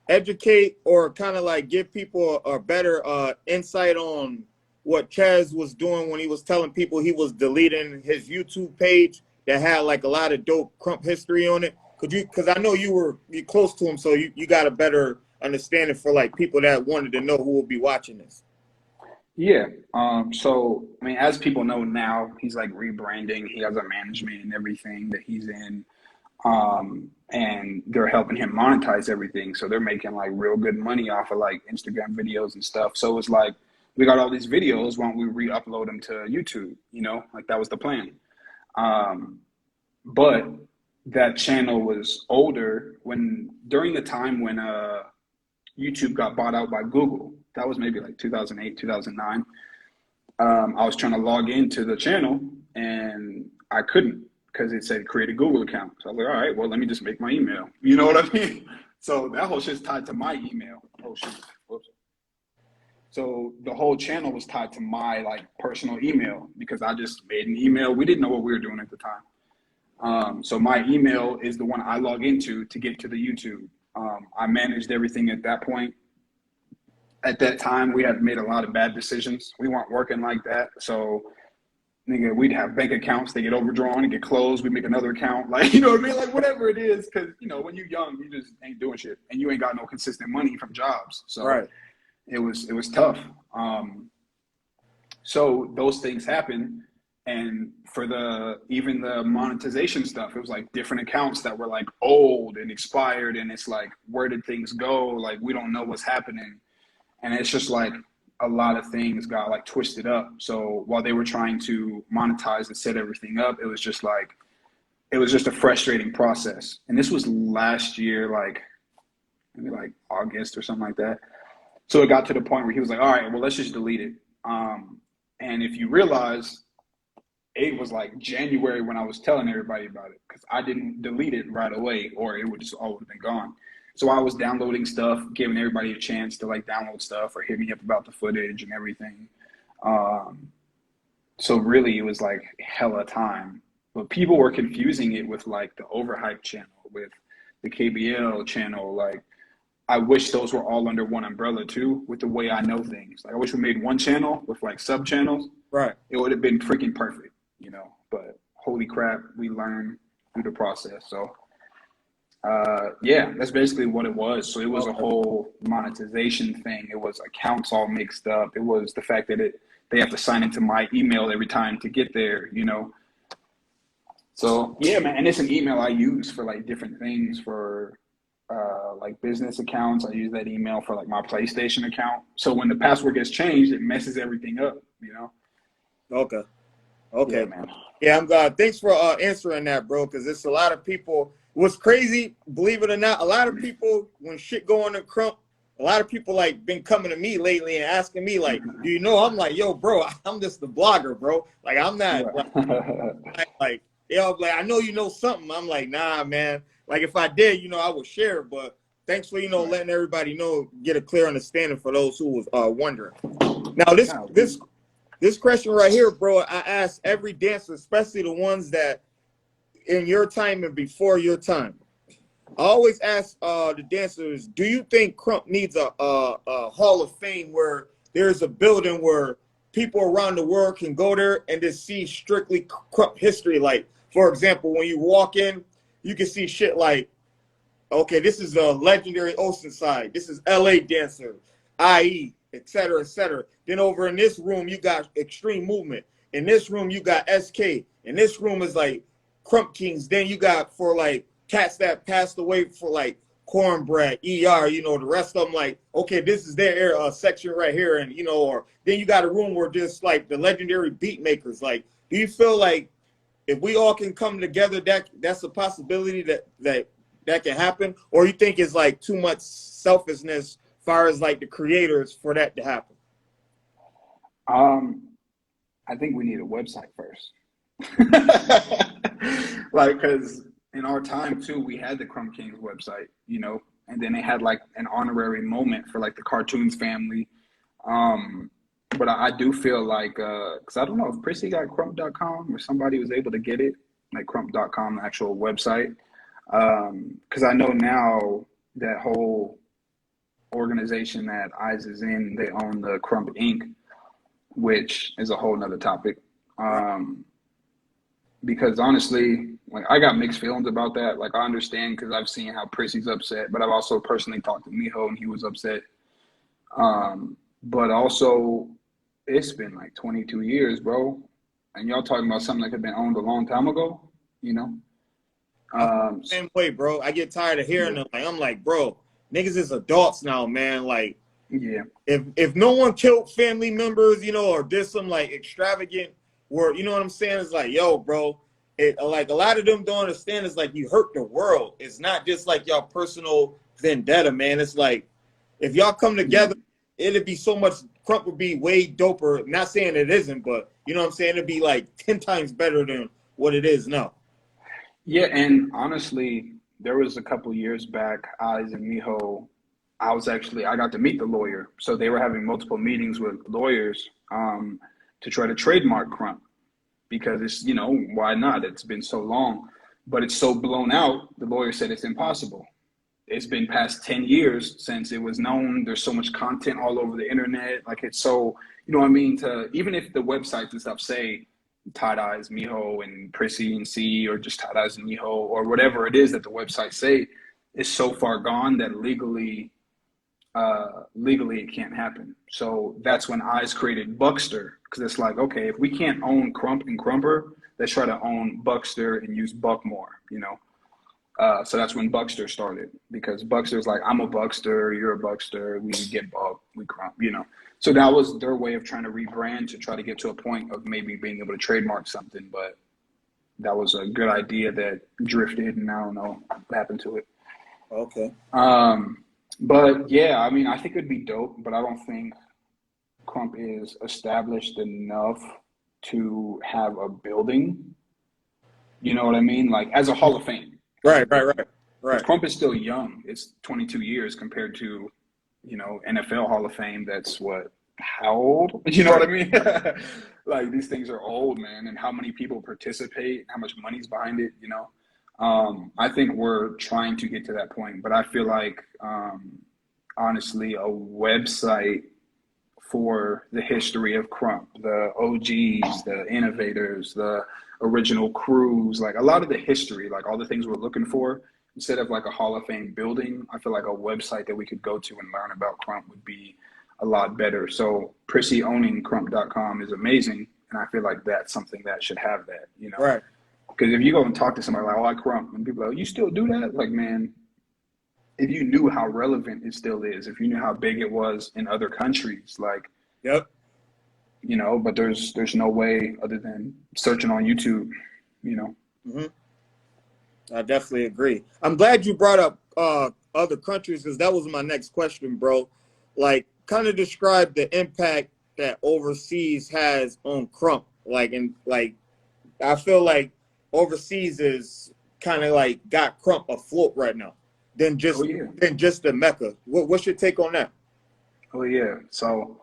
[SPEAKER 1] educate or kind of like give people a better insight on what Chaz was doing when he was telling people he was deleting his YouTube page that had like a lot of dope Krump history on it? Because I know you're close to him, so you got a better understanding for like people that wanted to know who will be watching this.
[SPEAKER 2] Yeah. So, I mean, as people know now, he's like rebranding. He has a management and everything that he's in. And they're helping him monetize everything. So they're making like real good money off of like Instagram videos and stuff. So it's like, we got all these videos, why don't we re-upload them to YouTube? You know, like that was the plan. But that channel was older during the time when YouTube got bought out by Google. That was maybe like 2008, 2009. I was trying to log into the channel and I couldn't, because it said create a Google account. So I was like, all right, well, let me just make my email. You know what I mean? So that whole shit's tied to my email. Oh, shit. Whoops. So the whole channel was tied to my like personal email, because I just made an email. We didn't know what we were doing at the time. So my email is the one I log into to get to the YouTube. I managed everything at that point. At that time, we had made a lot of bad decisions. We weren't working like that. So nigga, we'd have bank accounts, they get overdrawn and get closed, we make another account, like, you know what I mean? Like, whatever it is, because, you know, when you're young, you just ain't doing shit, and you ain't got no consistent money from jobs. So
[SPEAKER 1] Right.
[SPEAKER 2] it was tough. So those things happen, and for even the monetization stuff, it was like different accounts that were like old and expired, and it's like, where did things go? Like, we don't know what's happening. And it's just like a lot of things got like twisted up. So while they were trying to monetize and set everything up, it was just a frustrating process. And this was last year, like maybe like August or something like that. So it got to the point where he was like, all right, well, let's just delete it. And if you realize, it was like January when I was telling everybody about it, because I didn't delete it right away, or it would just all have been gone. So I was downloading stuff, giving everybody a chance to like download stuff or hit me up about the footage and everything. So really, it was like hella time. But people were confusing it with like the Overhype channel, with the KBL channel. Like, I wish those were all under one umbrella too, with the way I know things. Like, I wish we made one channel with like sub channels.
[SPEAKER 1] Right.
[SPEAKER 2] It would have been freaking perfect, you know. But holy crap, we learned through the process. So yeah, that's basically what it was. So it was a whole monetization thing. It was accounts all mixed up. It was the fact that they have to sign into my email every time to get there, you know. So yeah, man, and it's an email I use for like different things, for like business accounts. I use that email for like my PlayStation account. So when the password gets changed, it messes everything up, you know.
[SPEAKER 1] Okay. Okay.
[SPEAKER 2] Yeah, man.
[SPEAKER 1] Yeah, I'm glad. Thanks for answering that, bro, because it's a lot of people. What's crazy, believe it or not, a lot of people, when shit go on in Krump, a lot of people like been coming to me lately and asking me like, do you know? I'm like, yo, bro, I'm just the blogger, bro. Like, I'm not like yo, like, I know you know something. I'm like, nah, man. Like, if I did, you know, I would share it. But thanks for, you know, letting everybody know, get a clear understanding for those who was wondering. Now, this question right here, bro, I ask every dancer, especially the ones that in your time and before your time. I always ask the dancers, do you think Krump needs a Hall of Fame where there's a building where people around the world can go there and just see strictly Krump history? Like, for example, when you walk in, you can see shit like, okay, this is a legendary Oceanside. This is LA dancer, IE, et cetera, et cetera. Then over in this room, you got Extreme Movement. In this room, you got SK. In this room is like Krump Kings. Then you got for like cats that passed away, for like Cornbread, ER, you know, the rest of them, like, okay, this is their section right here. And, you know, or then you got a room where just like the legendary beat makers. Like, do you feel like if we all can come together, that's a possibility that can happen? Or you think it's like too much selfishness as far as like the creators for that to happen?
[SPEAKER 2] I think we need a website first. Like, because in our time too, we had the Krump Kings website, you know, and then they had like an honorary moment for like the Cartoons family. But I do feel like, because I don't know if Prissy got Krump.com or somebody was able to get it, like Krump.com, the actual website. Because I know now that whole organization that Eyes is in, they own the Krump Inc., which is a whole nother topic. Because honestly, like, I got mixed feelings about that. Like, I understand because I've seen how Prissy's upset, but I've also personally talked to Miho and he was upset. But also, it's been like 22 years, bro. And y'all talking about something that could have been owned a long time ago, you know?
[SPEAKER 1] Same way, bro. I get tired of hearing them. Like, I'm like, bro, niggas is adults now, man. Like,
[SPEAKER 2] yeah.
[SPEAKER 1] If no one killed family members, you know, or did some like extravagant work, you know what I'm saying? It's like, yo, bro, it like a lot of them don't understand. It's like you hurt the world. It's not just like y'all personal vendetta, man. It's like if y'all come together, it'd be so much. Krump would be way doper. Not saying it isn't, but you know what I'm saying? It'd be like 10 times better than what it is now.
[SPEAKER 2] Yeah, and honestly, there was a couple years back, Eyes and Miho, I got to meet the lawyer. So they were having multiple meetings with lawyers to try to trademark Krump, because it's, you know, why not? It's been so long, but it's so blown out. The lawyer said it's impossible. It's been past 10 years since it was known. There's so much content all over the internet. Like, it's so, you know what I mean? Even if the websites and stuff say tie-dyes Miho and Prissy and C, or just tie-dyes and Miho, or whatever it is that the websites say, is so far gone that legally it can't happen. So that's when Eyes created Buckster, because it's like, okay, if we can't own Krump and Krumper, let's try to own Buckster and use Buck more, you know? So that's when Buckster started, because Buckster's like, I'm a Buckster, you're a Buckster, we get Buck, we Krump, you know? So that was their way of trying to rebrand, to try to get to a point of maybe being able to trademark something, but that was a good idea that drifted, and I don't know what happened to it.
[SPEAKER 1] Okay.
[SPEAKER 2] But yeah, I mean, I think it'd be dope, but I don't think Krump is established enough to have a building. You know what I mean? Like, as a Hall of Fame.
[SPEAKER 1] Right.
[SPEAKER 2] Krump is still young. It's 22 years compared to, you know, NFL Hall of Fame. That's what, how old? You know what I mean? Like, these things are old, man. And how many people participate, how much money's behind it, you know? I think we're trying to get to that point, but I feel like, honestly, a website for the history of Krump, the OGs, the innovators, the original crews, like a lot of the history, like all the things we're looking for, instead of like a Hall of Fame building, I feel like a website that we could go to and learn about Krump would be a lot better. So Prissy owning Krump.com is amazing, and I feel like that's something that should have that, you know?
[SPEAKER 1] Right.
[SPEAKER 2] Because if you go and talk to somebody like, oh, I Krump, and people are like, you still do that? Like, man, if you knew how relevant it still is, if you knew how big it was in other countries, like,
[SPEAKER 1] Yep.
[SPEAKER 2] you know, but there's no way other than searching on YouTube, you know.
[SPEAKER 1] I definitely agree. I'm glad you brought up other countries, because that was my next question, bro. Like, kind of describe the impact that overseas has on Krump. Like, and like, I feel like overseas is kind of like got Krump afloat right now than just the Mecca. What's your take on that?
[SPEAKER 2] Oh yeah. So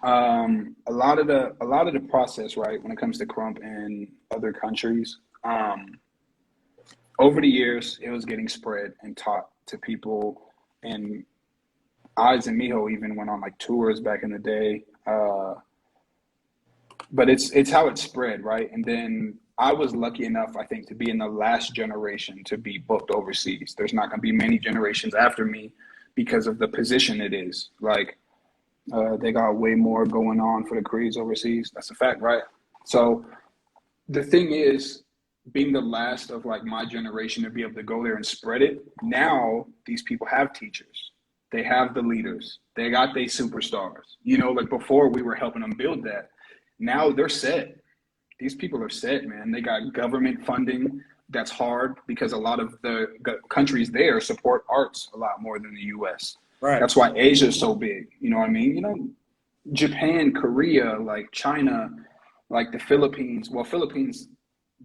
[SPEAKER 2] a lot of the process, right, when it comes to Krump in other countries, over the years it was getting spread and taught to people, and Eyes and Miho even went on like tours back in the day. But it's how it spread, right? And then I was lucky enough, I think, to be in the last generation to be booked overseas. There's not going to be many generations after me because of the position it is. Like, they got way more going on for the creeds overseas. That's a fact, right? So the thing is, being the last of like my generation to be able to go there and spread it, now these people have teachers. They have the leaders. They got their superstars. You know, like before we were helping them build that. Now they're set. These people are set, man. They got government funding that's hard, because a lot of the countries there support arts a lot more than the US.
[SPEAKER 1] Right.
[SPEAKER 2] That's why Asia is so big. You know what I mean? You know, Japan, Korea, like China, like the Philippines. Well, Philippines,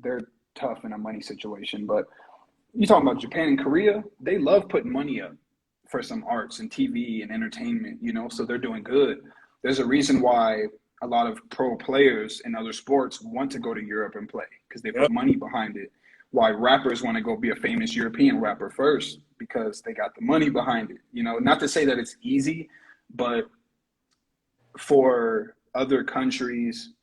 [SPEAKER 2] they're tough in a money situation, but you talking about Japan and Korea, they love putting money up for some arts and TV and entertainment, you know, so they're doing good. There's a reason why a lot of pro players in other sports want to go to Europe and play, because they put money behind it. Why rappers want to go be a famous European rapper first, because they got the money behind it. You know, not to say that it's easy, but for other countries,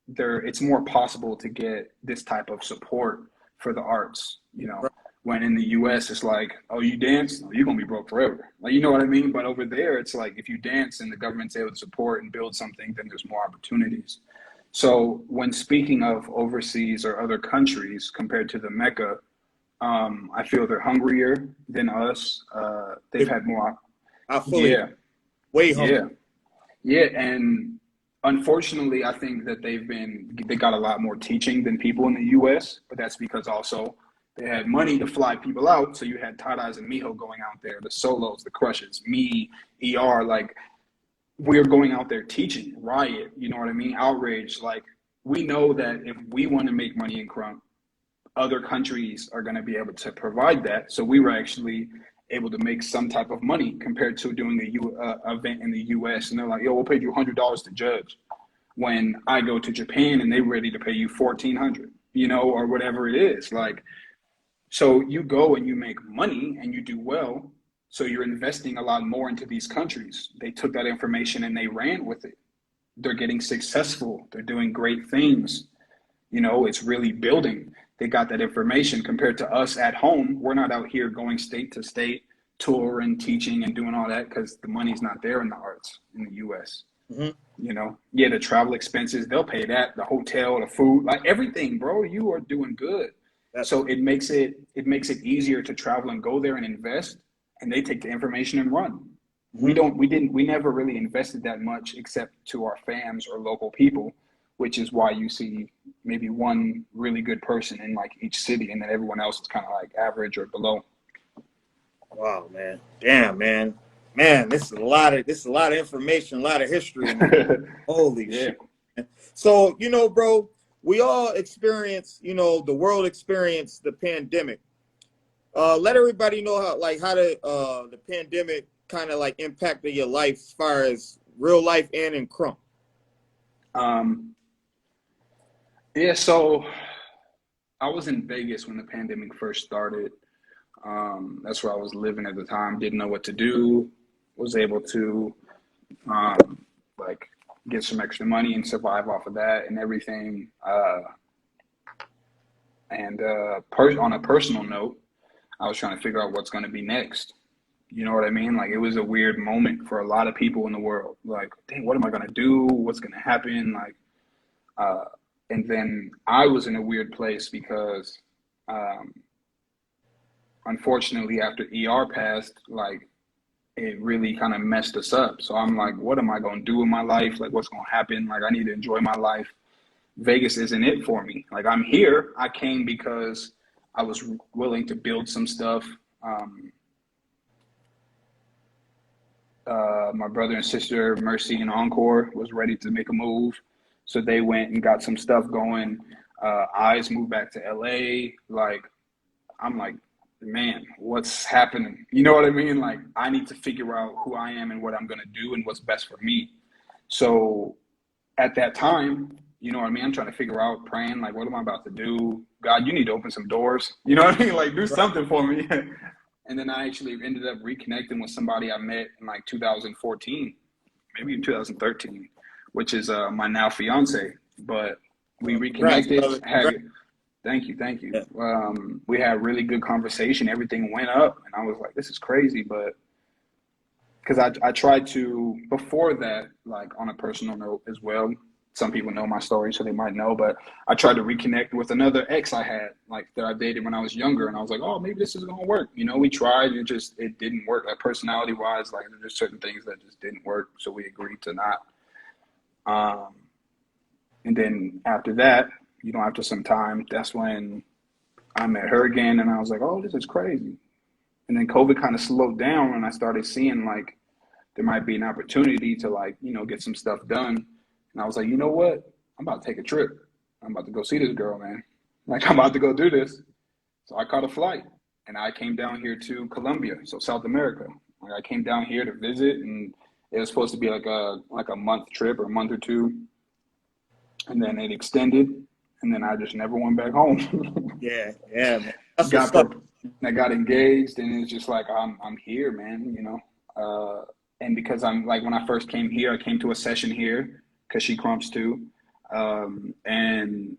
[SPEAKER 2] it's more possible to get this type of support for the arts, you know. When in the US, it's like, oh, you dance? Oh, you're going to be broke forever. Like, you know what I mean? But over there, it's like, if you dance and the government's able to support and build something, then there's more opportunities. So when speaking of overseas or other countries compared to the Mecca, I feel they're hungrier than us. They've had more.
[SPEAKER 1] Way hungrier.
[SPEAKER 2] Yeah. And unfortunately, I think that they got a lot more teaching than people in the US, but that's because also they had money to fly people out. So you had Tadaz and Miho going out there, the solos, the crushes, me, ER, like, we're going out there teaching, riot, you know what I mean? Outrage. Like, we know that if we want to make money in Krump, other countries are going to be able to provide that. So we were actually able to make some type of money compared to doing a event in the US. And they're like, yo, we'll pay you $100 to judge. When I go to Japan and they're ready to pay you $1,400, you know, or whatever it is. Like, so you go and you make money and you do well. So you're investing a lot more into these countries. They took that information and they ran with it. They're getting successful. They're doing great things. You know, it's really building. They got that information compared to us at home. We're not out here going state to state, touring, teaching, and doing all that because the money's not there in the arts in the U.S.
[SPEAKER 1] Mm-hmm.
[SPEAKER 2] You know, yeah, the travel expenses, they'll pay that, the hotel, the food, like everything, bro. You are doing good.
[SPEAKER 1] That's
[SPEAKER 2] So it makes it easier to travel and go there and invest, and they take the information and run.
[SPEAKER 1] mm-hmm.
[SPEAKER 2] We never really invested that much except to our fams or local people, which is why you see maybe one really good person in like each city, and then everyone else is kind of like average or below.
[SPEAKER 1] Wow, man. Damn, man. Man, this is a lot of information, a lot of history. Holy
[SPEAKER 2] Yeah.
[SPEAKER 1] shit. So, bro, we all experience, the world experienced the pandemic. Let everybody know how the pandemic kind of like impacted your life as far as real life and in Krump.
[SPEAKER 2] Yeah, so I was in Vegas when the pandemic first started. That's where I was living at the time. Didn't know what to do. Was able to like get some extra money and survive off of that and everything. On a personal note, I was trying to figure out what's going to be next. You know what I mean? Like it was a weird moment for a lot of people in the world. Like, dang, what am I going to do? What's going to happen? Like, and then I was in a weird place because, unfortunately, after ER passed, like it really kind of messed us up. So I'm like, what am I going to do in my life? Like, what's going to happen? Like, I need to enjoy my life. Vegas isn't it for me. Like, I'm here. I came because I was willing to build some stuff. My brother and sister, Mercy and Encore, was ready to make a move. So they went and got some stuff going. Eyes moved back to LA. Like, I'm like, man, what's happening? You know what I mean? Like, I need to figure out who I am and what I'm going to do and what's best for me. So at that time, you know what I mean? I'm trying to figure out, praying, like, what am I about to do? God, you need to open some doors. You know what I mean? Like, do something for me. And then I actually ended up reconnecting with somebody I met in like 2014, maybe 2013, which is my now fiance. But we reconnected. Thank you.
[SPEAKER 1] Yeah.
[SPEAKER 2] We had really good conversation. Everything went up, and I was like, "This is crazy." But because I tried to before that, like on a personal note as well. Some people know my story, so they might know. But I tried to reconnect with another ex I had, like that I dated when I was younger, and I was like, "Oh, maybe this is gonna work." You know, we tried, and it didn't work. Like personality wise, like there's certain things that just didn't work, so we agreed to not. And then after that, after some time, that's when I met her again, and I was like, "Oh, this is crazy." And then COVID kind of slowed down, and I started seeing like there might be an opportunity to like get some stuff done. And I was like, you know what? I'm about to take a trip. I'm about to go see this girl, man. Like I'm about to go do this. So I caught a flight, and I came down here to Colombia, so South America. Like I came down here to visit, and it was supposed to be like a month trip or a month or two, and then it extended. And then I just never went back home.
[SPEAKER 1] Yeah, man. That's
[SPEAKER 2] got
[SPEAKER 1] what's up.
[SPEAKER 2] I got engaged, and it's just like I'm here, man. And because I'm like when I first came here, I came to a session here because she crumps too, and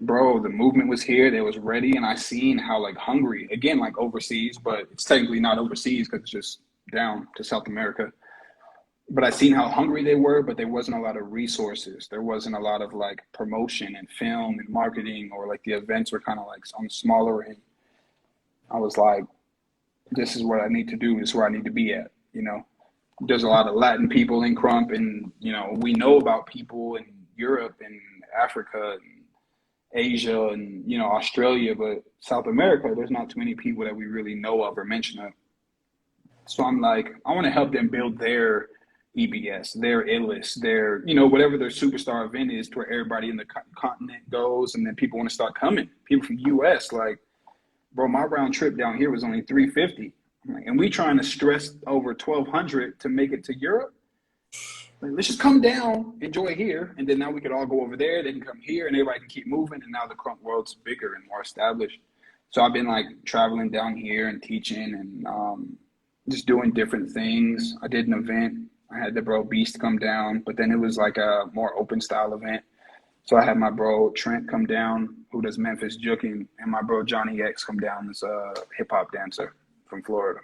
[SPEAKER 2] bro, the movement was here. They was ready, and I seen how like hungry again, like overseas, but it's technically not overseas because it's just down to South America. But I seen how hungry they were, but there wasn't a lot of resources. There wasn't a lot of like promotion and film and marketing, or like the events were kind of like on the smaller end. I was like, this is what I need to do. This is where I need to be at. There's a lot of Latin people in Krump, and we know about people in Europe and Africa and Asia and Australia, but South America, there's not too many people that we really know of or mention of. So I'm like, I want to help them build their EBS, their A-list, their, whatever their superstar event is to where everybody in the continent goes, and then people want to start coming. People from US, like, bro, my round trip down here was only $350. And we trying to stress over 1,200 to make it to Europe. Like, let's just come down, enjoy here, and then now we could all go over there. They can come here, and everybody can keep moving. And now the Krump world's bigger and more established. So I've been like traveling down here and teaching and just doing different things. I did an event. I had the bro Beast come down, but then it was like a more open style event. So I had my bro Trent come down, who does Memphis juking, and my bro Johnny X come down, this hip hop dancer from Florida.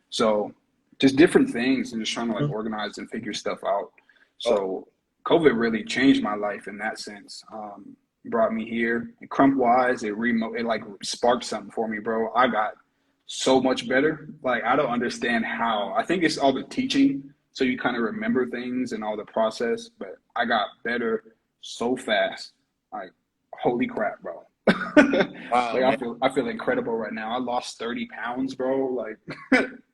[SPEAKER 2] So just different things and just trying to like organize and figure stuff out.
[SPEAKER 1] Oh,
[SPEAKER 2] So COVID really changed my life in that sense. Brought me here. And Krump wise, it like sparked something for me, bro. I got so much better. Like I don't understand how. I think it's all the teaching, so you kind of remember things and all the process. But I got better so fast. Like holy crap, bro.
[SPEAKER 1] wow,
[SPEAKER 2] Like
[SPEAKER 1] man.
[SPEAKER 2] I feel incredible right now. I lost 30 pounds, bro. Like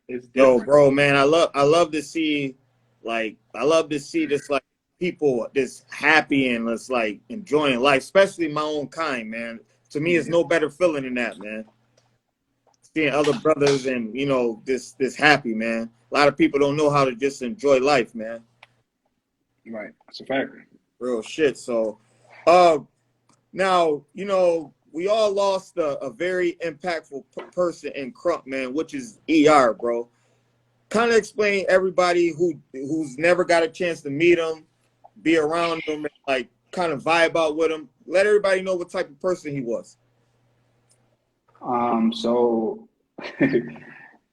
[SPEAKER 2] it's
[SPEAKER 1] Yo,
[SPEAKER 2] different.
[SPEAKER 1] bro, man, I love to see, like, I love to see this, like, people this happy and just like enjoying life, especially my own kind, man. To me, it's
[SPEAKER 2] Yeah,
[SPEAKER 1] no better feeling than that, man. Seeing other brothers and this happy, man. A lot of people don't know how to just enjoy life, man.
[SPEAKER 2] right. That's a fact.
[SPEAKER 1] Real shit. So, uh, now we all lost a very impactful person in Krump, man, which is ER, bro. Kind of explain everybody who's never got a chance to meet him, be around him, and like kind of vibe out with him. Let everybody know what type of person he was.
[SPEAKER 2] So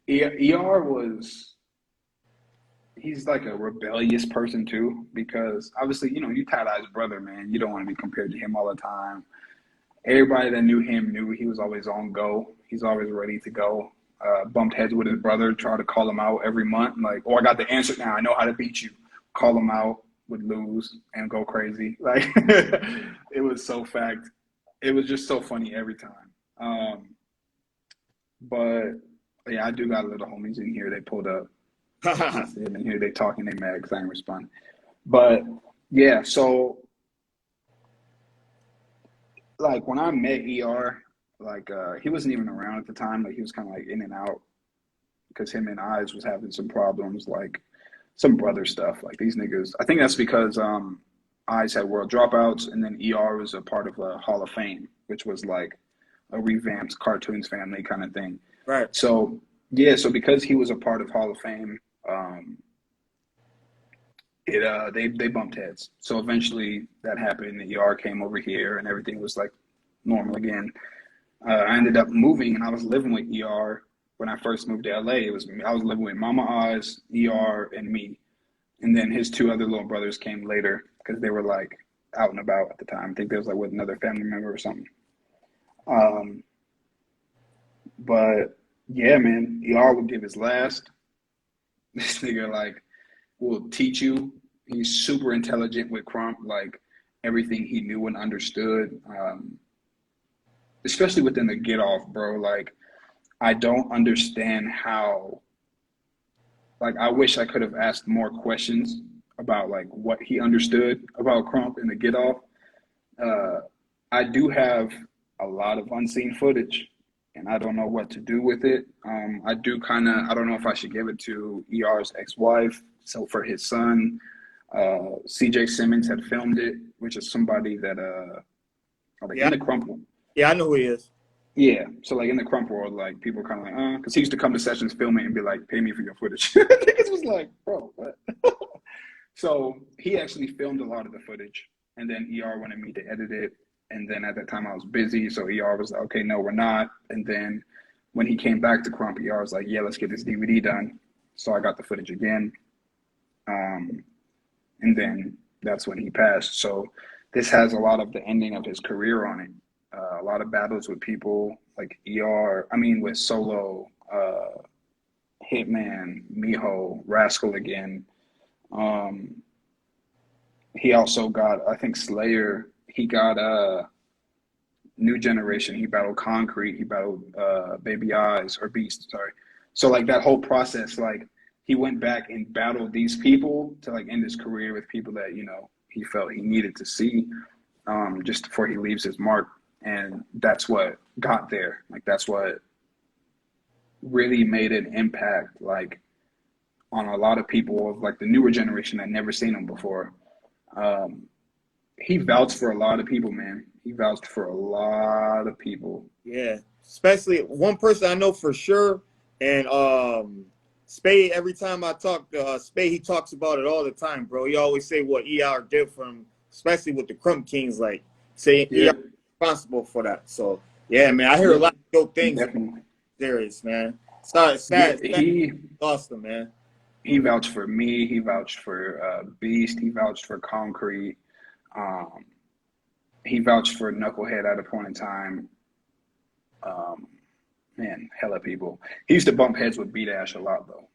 [SPEAKER 2] ER was he's like a rebellious person too, because obviously, you Tie-Dye's brother, man. You don't want to be compared to him all the time. Everybody that knew him knew he was always on go. He's always ready to go. Bumped heads with his brother, tried to call him out every month. Like, oh, I got the answer now. I know how to beat you. Call him out, would lose and go crazy. Like, it was so fact. It was just so funny every time. But yeah, I do got little homies in here. They pulled up. I see them in here. They talking. They mad because I ain't responding. But yeah, so like when I met ER, like he wasn't even around at the time. Like he was kind of like in and out because him and Eyes was having some problems, like some brother stuff. Like these niggas. I think that's because Eyes had World Dropouts, and then ER was a part of a Hall of Fame, which was like a revamped cartoons family kind of thing.
[SPEAKER 1] Right.
[SPEAKER 2] So yeah, so because he was a part of Hall of Fame, they bumped heads. So eventually that happened. The ER came over here, and everything was like normal again. I ended up moving, and I was living with ER when I first moved to LA. I was living with Mama Oz, ER, and me, and then his two other little brothers came later because they were like out and about at the time. I think they was like with another family member or something. Um, but yeah, man, ER would give his last. This nigga like will teach you. He's super intelligent with Krump, like everything he knew and understood. Especially within the get off, bro. Like I don't understand how. Like I wish I could have asked more questions about like what he understood about Krump in the get off. Uh, I do have a lot of unseen footage, and I don't know what to do with it. I do kind of. I don't know if I should give it to ER's ex-wife, so for his son. CJ Simmons had filmed it, which is somebody that like in
[SPEAKER 1] Yeah.
[SPEAKER 2] the Krump.
[SPEAKER 1] Yeah, I know who he is.
[SPEAKER 2] Yeah, so like in the Krump world, like people are kind of like, because he used to come to sessions, film it, and be like, "Pay me for your footage." Niggas was like, "Bro, what?" So he actually filmed a lot of the footage, and then ER wanted me to edit it, and then at that time I was busy, so ER was like, "Okay, no, we're not." And then when he came back to Krump, ER was like, "Yeah, let's get this DVD done." So I got the footage again, and then that's when he passed. So this has a lot of the ending of his career on it. A lot of battles with people like with Solo, Hitman, Miho, Rascal again. Um, he also got, I think, Slayer. He got New Generation. He battled Concrete. He battled Baby Eyes or Beast. Sorry. So like that whole process, like he went back and battled these people to like end his career with people that he felt he needed to see just before he leaves his mark. And that's what got there. Like that's what really made an impact, like on a lot of people of like the newer generation that never seen him before. He vouched for a lot of people, man. He vouched for a lot of people.
[SPEAKER 1] Yeah, especially one person I know for sure, and Spade. Every time I talk to Spade, he talks about it all the time, bro. He always say what ER did for him especially with the Krump Kings, like saying
[SPEAKER 2] Yeah,
[SPEAKER 1] responsible for that. So yeah, man, I hear a
[SPEAKER 2] yeah,
[SPEAKER 1] lot of dope things about
[SPEAKER 2] definitely.
[SPEAKER 1] Darius, man. Sorry,
[SPEAKER 2] Yeah,
[SPEAKER 1] sad lost him, man.
[SPEAKER 2] he vouched for me. He vouched for Beast. He vouched for Concrete. Um, he vouched for Knucklehead at a point in time. Um, Man, hella people. He used to bump heads with B Dash a lot though.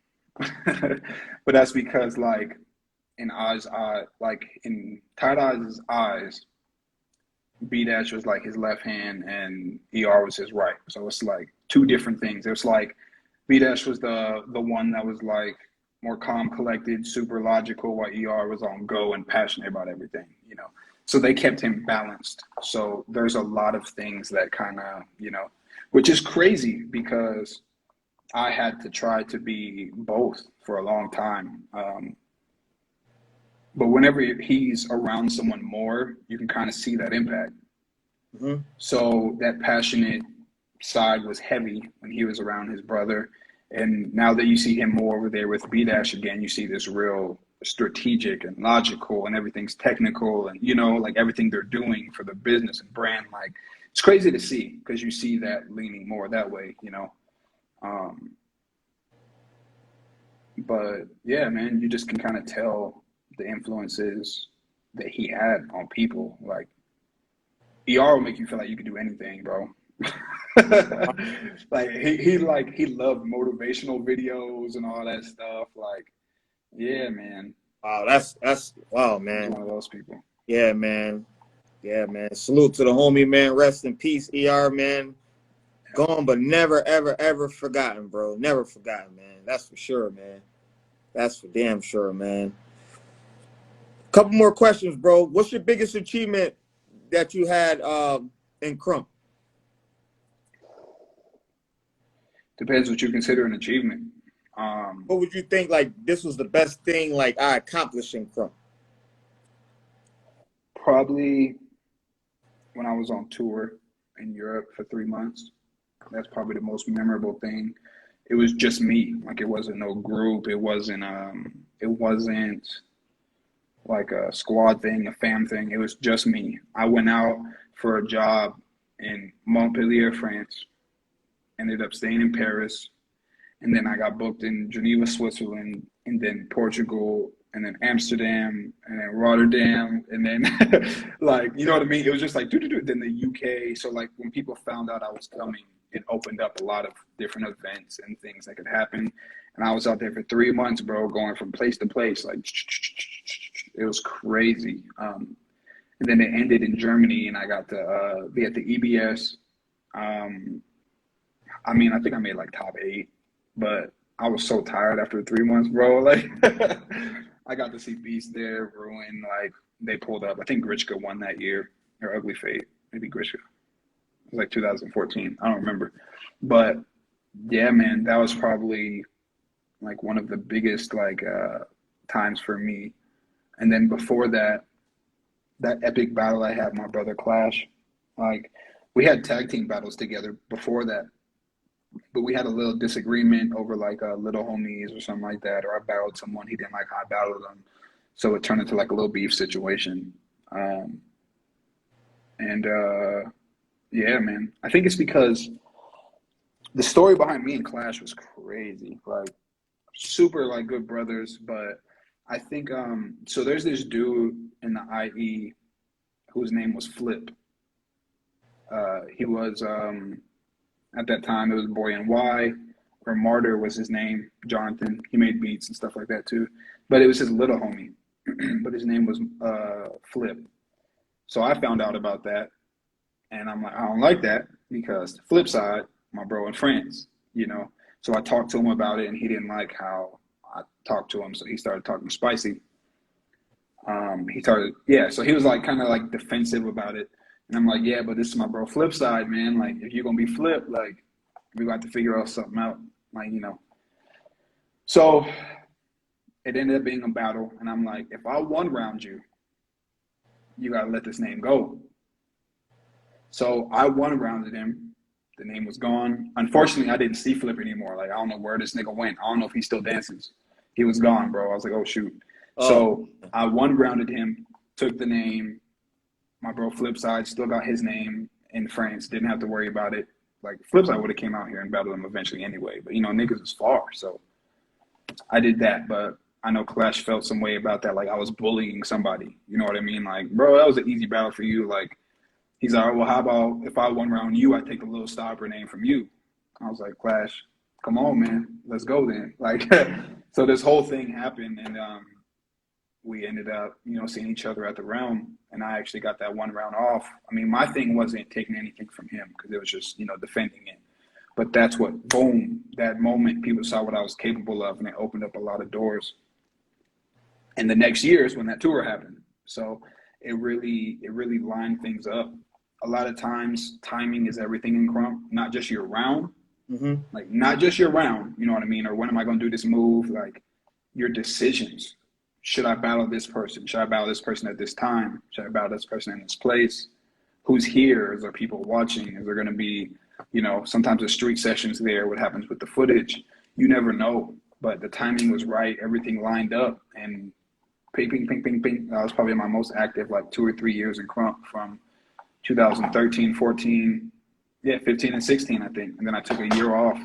[SPEAKER 2] But that's because like in Oz eye, like in Tight Eyes' eyes, B Dash was like his left hand and ER was his right. So it's like two different things. It was like B Dash was the one that was like more calm, collected, super logical, while ER was on go and passionate about everything, you know. So they kept him balanced. So there's a lot of things that kind of, you know, which is crazy because I had to try to be both for a long time. But whenever he's around someone more, you can kind of see that impact.
[SPEAKER 1] Mm-hmm.
[SPEAKER 2] So that passionate side was heavy when he was around his brother. And now that you see him more over there with B Dash again, you see this real strategic and logical and everything's technical and, you know, like everything they're doing for the business and brand. Like it's crazy to see because you see that leaning more that way, you know. Um, but yeah, man, you just can kind of tell the influences that he had on people. Like ER will make you feel like you could do anything, bro. Like he loved motivational videos and all that stuff. Like, yeah, man.
[SPEAKER 1] Wow, that's wow,
[SPEAKER 2] He's
[SPEAKER 1] man.
[SPEAKER 2] one of those people.
[SPEAKER 1] Yeah, man. Yeah, man. Salute to the homie, man. Rest in peace, ER, man. Gone, but never, ever, ever forgotten, bro. Never forgotten, man. That's for sure, man. That's for damn sure, man. Couple more questions, bro. What's your biggest achievement that you had in Krump?
[SPEAKER 2] Depends what you consider an achievement.
[SPEAKER 1] What would you think, like, this was the best thing, like, I accomplished in Krump?
[SPEAKER 2] Probably when I was on tour in Europe for 3 months. That's probably the most memorable thing. It was just me. Like it wasn't no group. It wasn't like a squad thing, a fam thing. It was just me. I went out for a job in Montpellier, France, ended up staying in Paris, and then I got booked in Geneva, Switzerland, and then Portugal, and then Amsterdam, and then Rotterdam, and then like you know what I mean? It was just like then the UK. So like when people found out I was coming, it opened up a lot of different events and things that could happen. And I was out there for 3 months, bro, going from place to place. Like it was crazy. And then it ended in Germany, and I got to be at the EBS. I mean, I think I made like top 8, but I was so tired after 3 months, bro. Like, I got to see Beast there, Ruin. Like, they pulled up. I think Grichka won that year, or Ugly Fate. Maybe Grichka. It was like 2014. I don't remember. But yeah, man, that was probably like one of the biggest like times for me. And then before that, that epic battle I had with my brother Clash, like we had tag team battles together before that, but we had a little disagreement over like little homies or something like that, or I battled someone he didn't like how I battled them, so it turned into like a little beef situation. And yeah, man, I think it's because the story behind me and Clash was crazy, like super like good brothers, but I think so there's this dude in the IE whose name was Flip. He was at that time it was Boy NY, or Martyr was his name, Jonathan. He made beats and stuff like that too. But it was his little homie. But his name was Flip. So I found out about that, and I'm like, I don't like that because the flip side, my bro in France, you know. So I talked to him about it, and he didn't like how I talked to him, so he started talking spicy. So he was like kind of like defensive about it. And I'm like, yeah, but this is my bro Flip side, man. Like, if you're gonna be Flip, like, we got to figure out something out, like, you know. So it ended up being a battle, and I'm like, if I one round you, you gotta let this name go. So I one rounded him. The name was gone. Unfortunately, I didn't see Flip anymore. Like, I don't know where this nigga went. I don't know if he still dances. He was gone, bro. I was like, oh shoot.
[SPEAKER 1] Oh.
[SPEAKER 2] So I one rounded him. took the name. My bro Flipside still got his name in France. Didn't have to worry about it. Like Flipside would have came out here and battled him eventually anyway. But niggas is far, so I did that. But I know Clash felt some way about that. Like I was bullying somebody. You know what I mean? Like, bro, that was an easy battle for you. Like he's like, well, how about if I one round you, I take a little stopper name from you. I was like, Clash, come on, man, let's go then. Like, so this whole thing happened, and we ended up, seeing each other at the Realm, and I actually got that one round off. I mean, my thing wasn't taking anything from him because it was just, defending it. But that's what, boom, that moment, people saw what I was capable of, and it opened up a lot of doors. And the next year is when that tour happened. So it really lined things up. A lot of times, timing is everything in Krump, not just your round.
[SPEAKER 1] Mm-hmm.
[SPEAKER 2] Like, not just your round, you know what I mean? Or when am I going to do this move? Like, your decisions. Should I battle this person? Should I battle this person at this time? Should I battle this person in this place? Who's here? Is there people watching? Is there going to be, sometimes the street sessions there? What happens with the footage? You never know. But the timing was right. Everything lined up. And ping, ping, ping, ping, ping. That was probably my most active, 2 or 3 years in Krump from 2013, 14, 15 and 16, I think. And then I took a year off.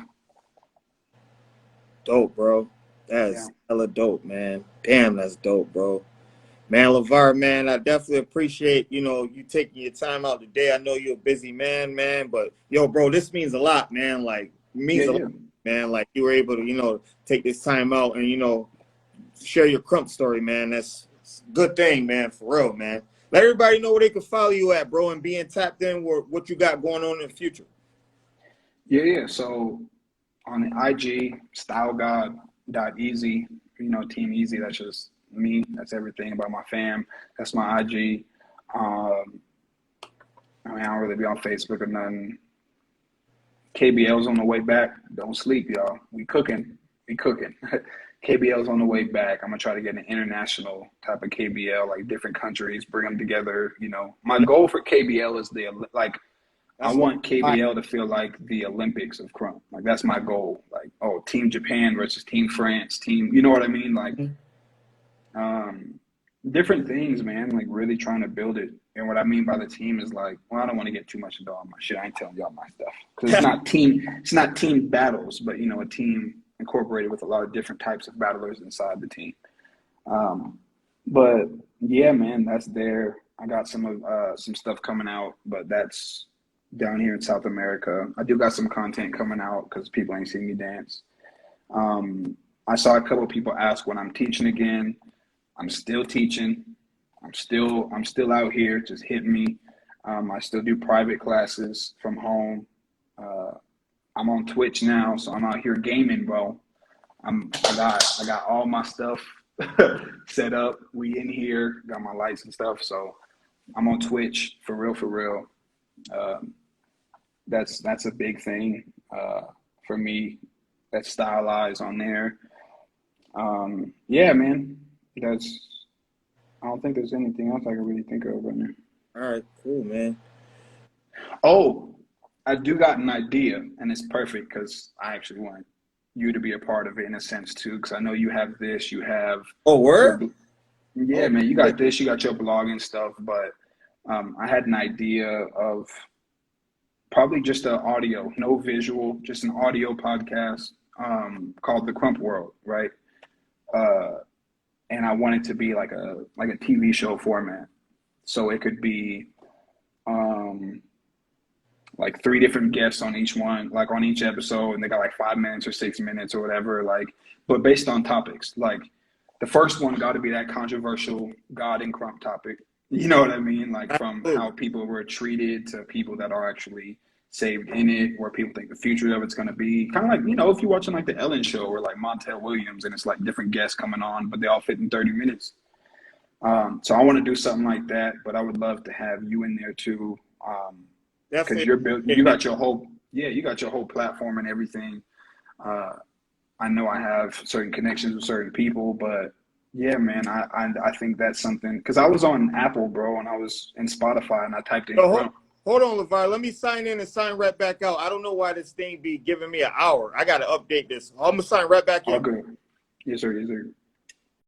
[SPEAKER 1] Dope, bro. That's hella dope, man. Damn, that's dope, bro. Man, LeVarr, man, I definitely appreciate, you taking your time out today. I know you're a busy man, but, yo, bro, this means a lot, man. Like, it means a lot, man. Like, you were able to, take this time out and, share your Krump story, man. That's a good thing, man, for real, man. Let everybody know where they can follow you at, bro, and being tapped in with what you got going on in the future.
[SPEAKER 2] Yeah. So on the IG, StyleGod.easy, Team Easy, that's just me. That's everything about my fam. That's my IG. I don't really be on Facebook or nothing. KBL's on the way back. Don't sleep, y'all. We cooking. KBL's on the way back. I'm going to try to get an international type of KBL, like different countries, bring them together. My goal for KBL is I want KBL to feel like the Olympics of Krump. Like, that's my goal. Like, Team Japan versus Team France, you know what I mean? Like, different things, man, like really trying to build it. And what I mean by the team is I don't want to get too much into all my shit. I ain't telling y'all my stuff. Because it's not team battles, but, a team incorporated with a lot of different types of battlers inside the team. But, yeah, man, that's there. I got some stuff coming out, but that's down here in South America. I do got some content coming out because people ain't seen me dance. I saw a couple of people ask when I'm teaching again. I'm still teaching. I'm still out here. Just hit me. I still do private classes from home. I'm on Twitch now, so I'm out here gaming, bro. I got all my stuff set up. We in here, got my lights and stuff. So I'm on Twitch for real. That's a big thing for me. That's StyleEyex on there. Yeah, man. I don't think there's anything else I can really think of right now.
[SPEAKER 1] All right, cool, man.
[SPEAKER 2] Oh, I do got an idea, and it's perfect because I actually want you to be a part of it in a sense too, because I know you have this, you have.
[SPEAKER 1] Oh, word?
[SPEAKER 2] Man, you got this, you got your blog and stuff, but I had an idea of probably just an audio, no visual, just an audio podcast called The Krump World, right? And I want it to be like a TV show format. So it could be like 3 different guests on each one, like on each episode, and they got like 5 minutes or 6 minutes or whatever, but based on topics. Like the first one got to be that controversial God and Krump topic. You know what I mean? Like from how people were treated to people that are actually saved in it, where people think the future of it's going to be. Kind of like, if you're watching like the Ellen show or like Montel Williams, and it's like different guests coming on, but they all fit in 30 minutes. So I want to do something like that, but I would love to have you in there too. Because you got your whole platform and everything. I know I have certain connections with certain people, but yeah, man, I think that's something. Because I was on Apple, bro, and I was in Spotify, and I typed in.
[SPEAKER 1] Hold on, LeVarr. Let me sign in and sign right back out. I don't know why this thing be giving me an hour. I got to update this. I'm going to sign right back in.
[SPEAKER 2] Okay. Yes, sir.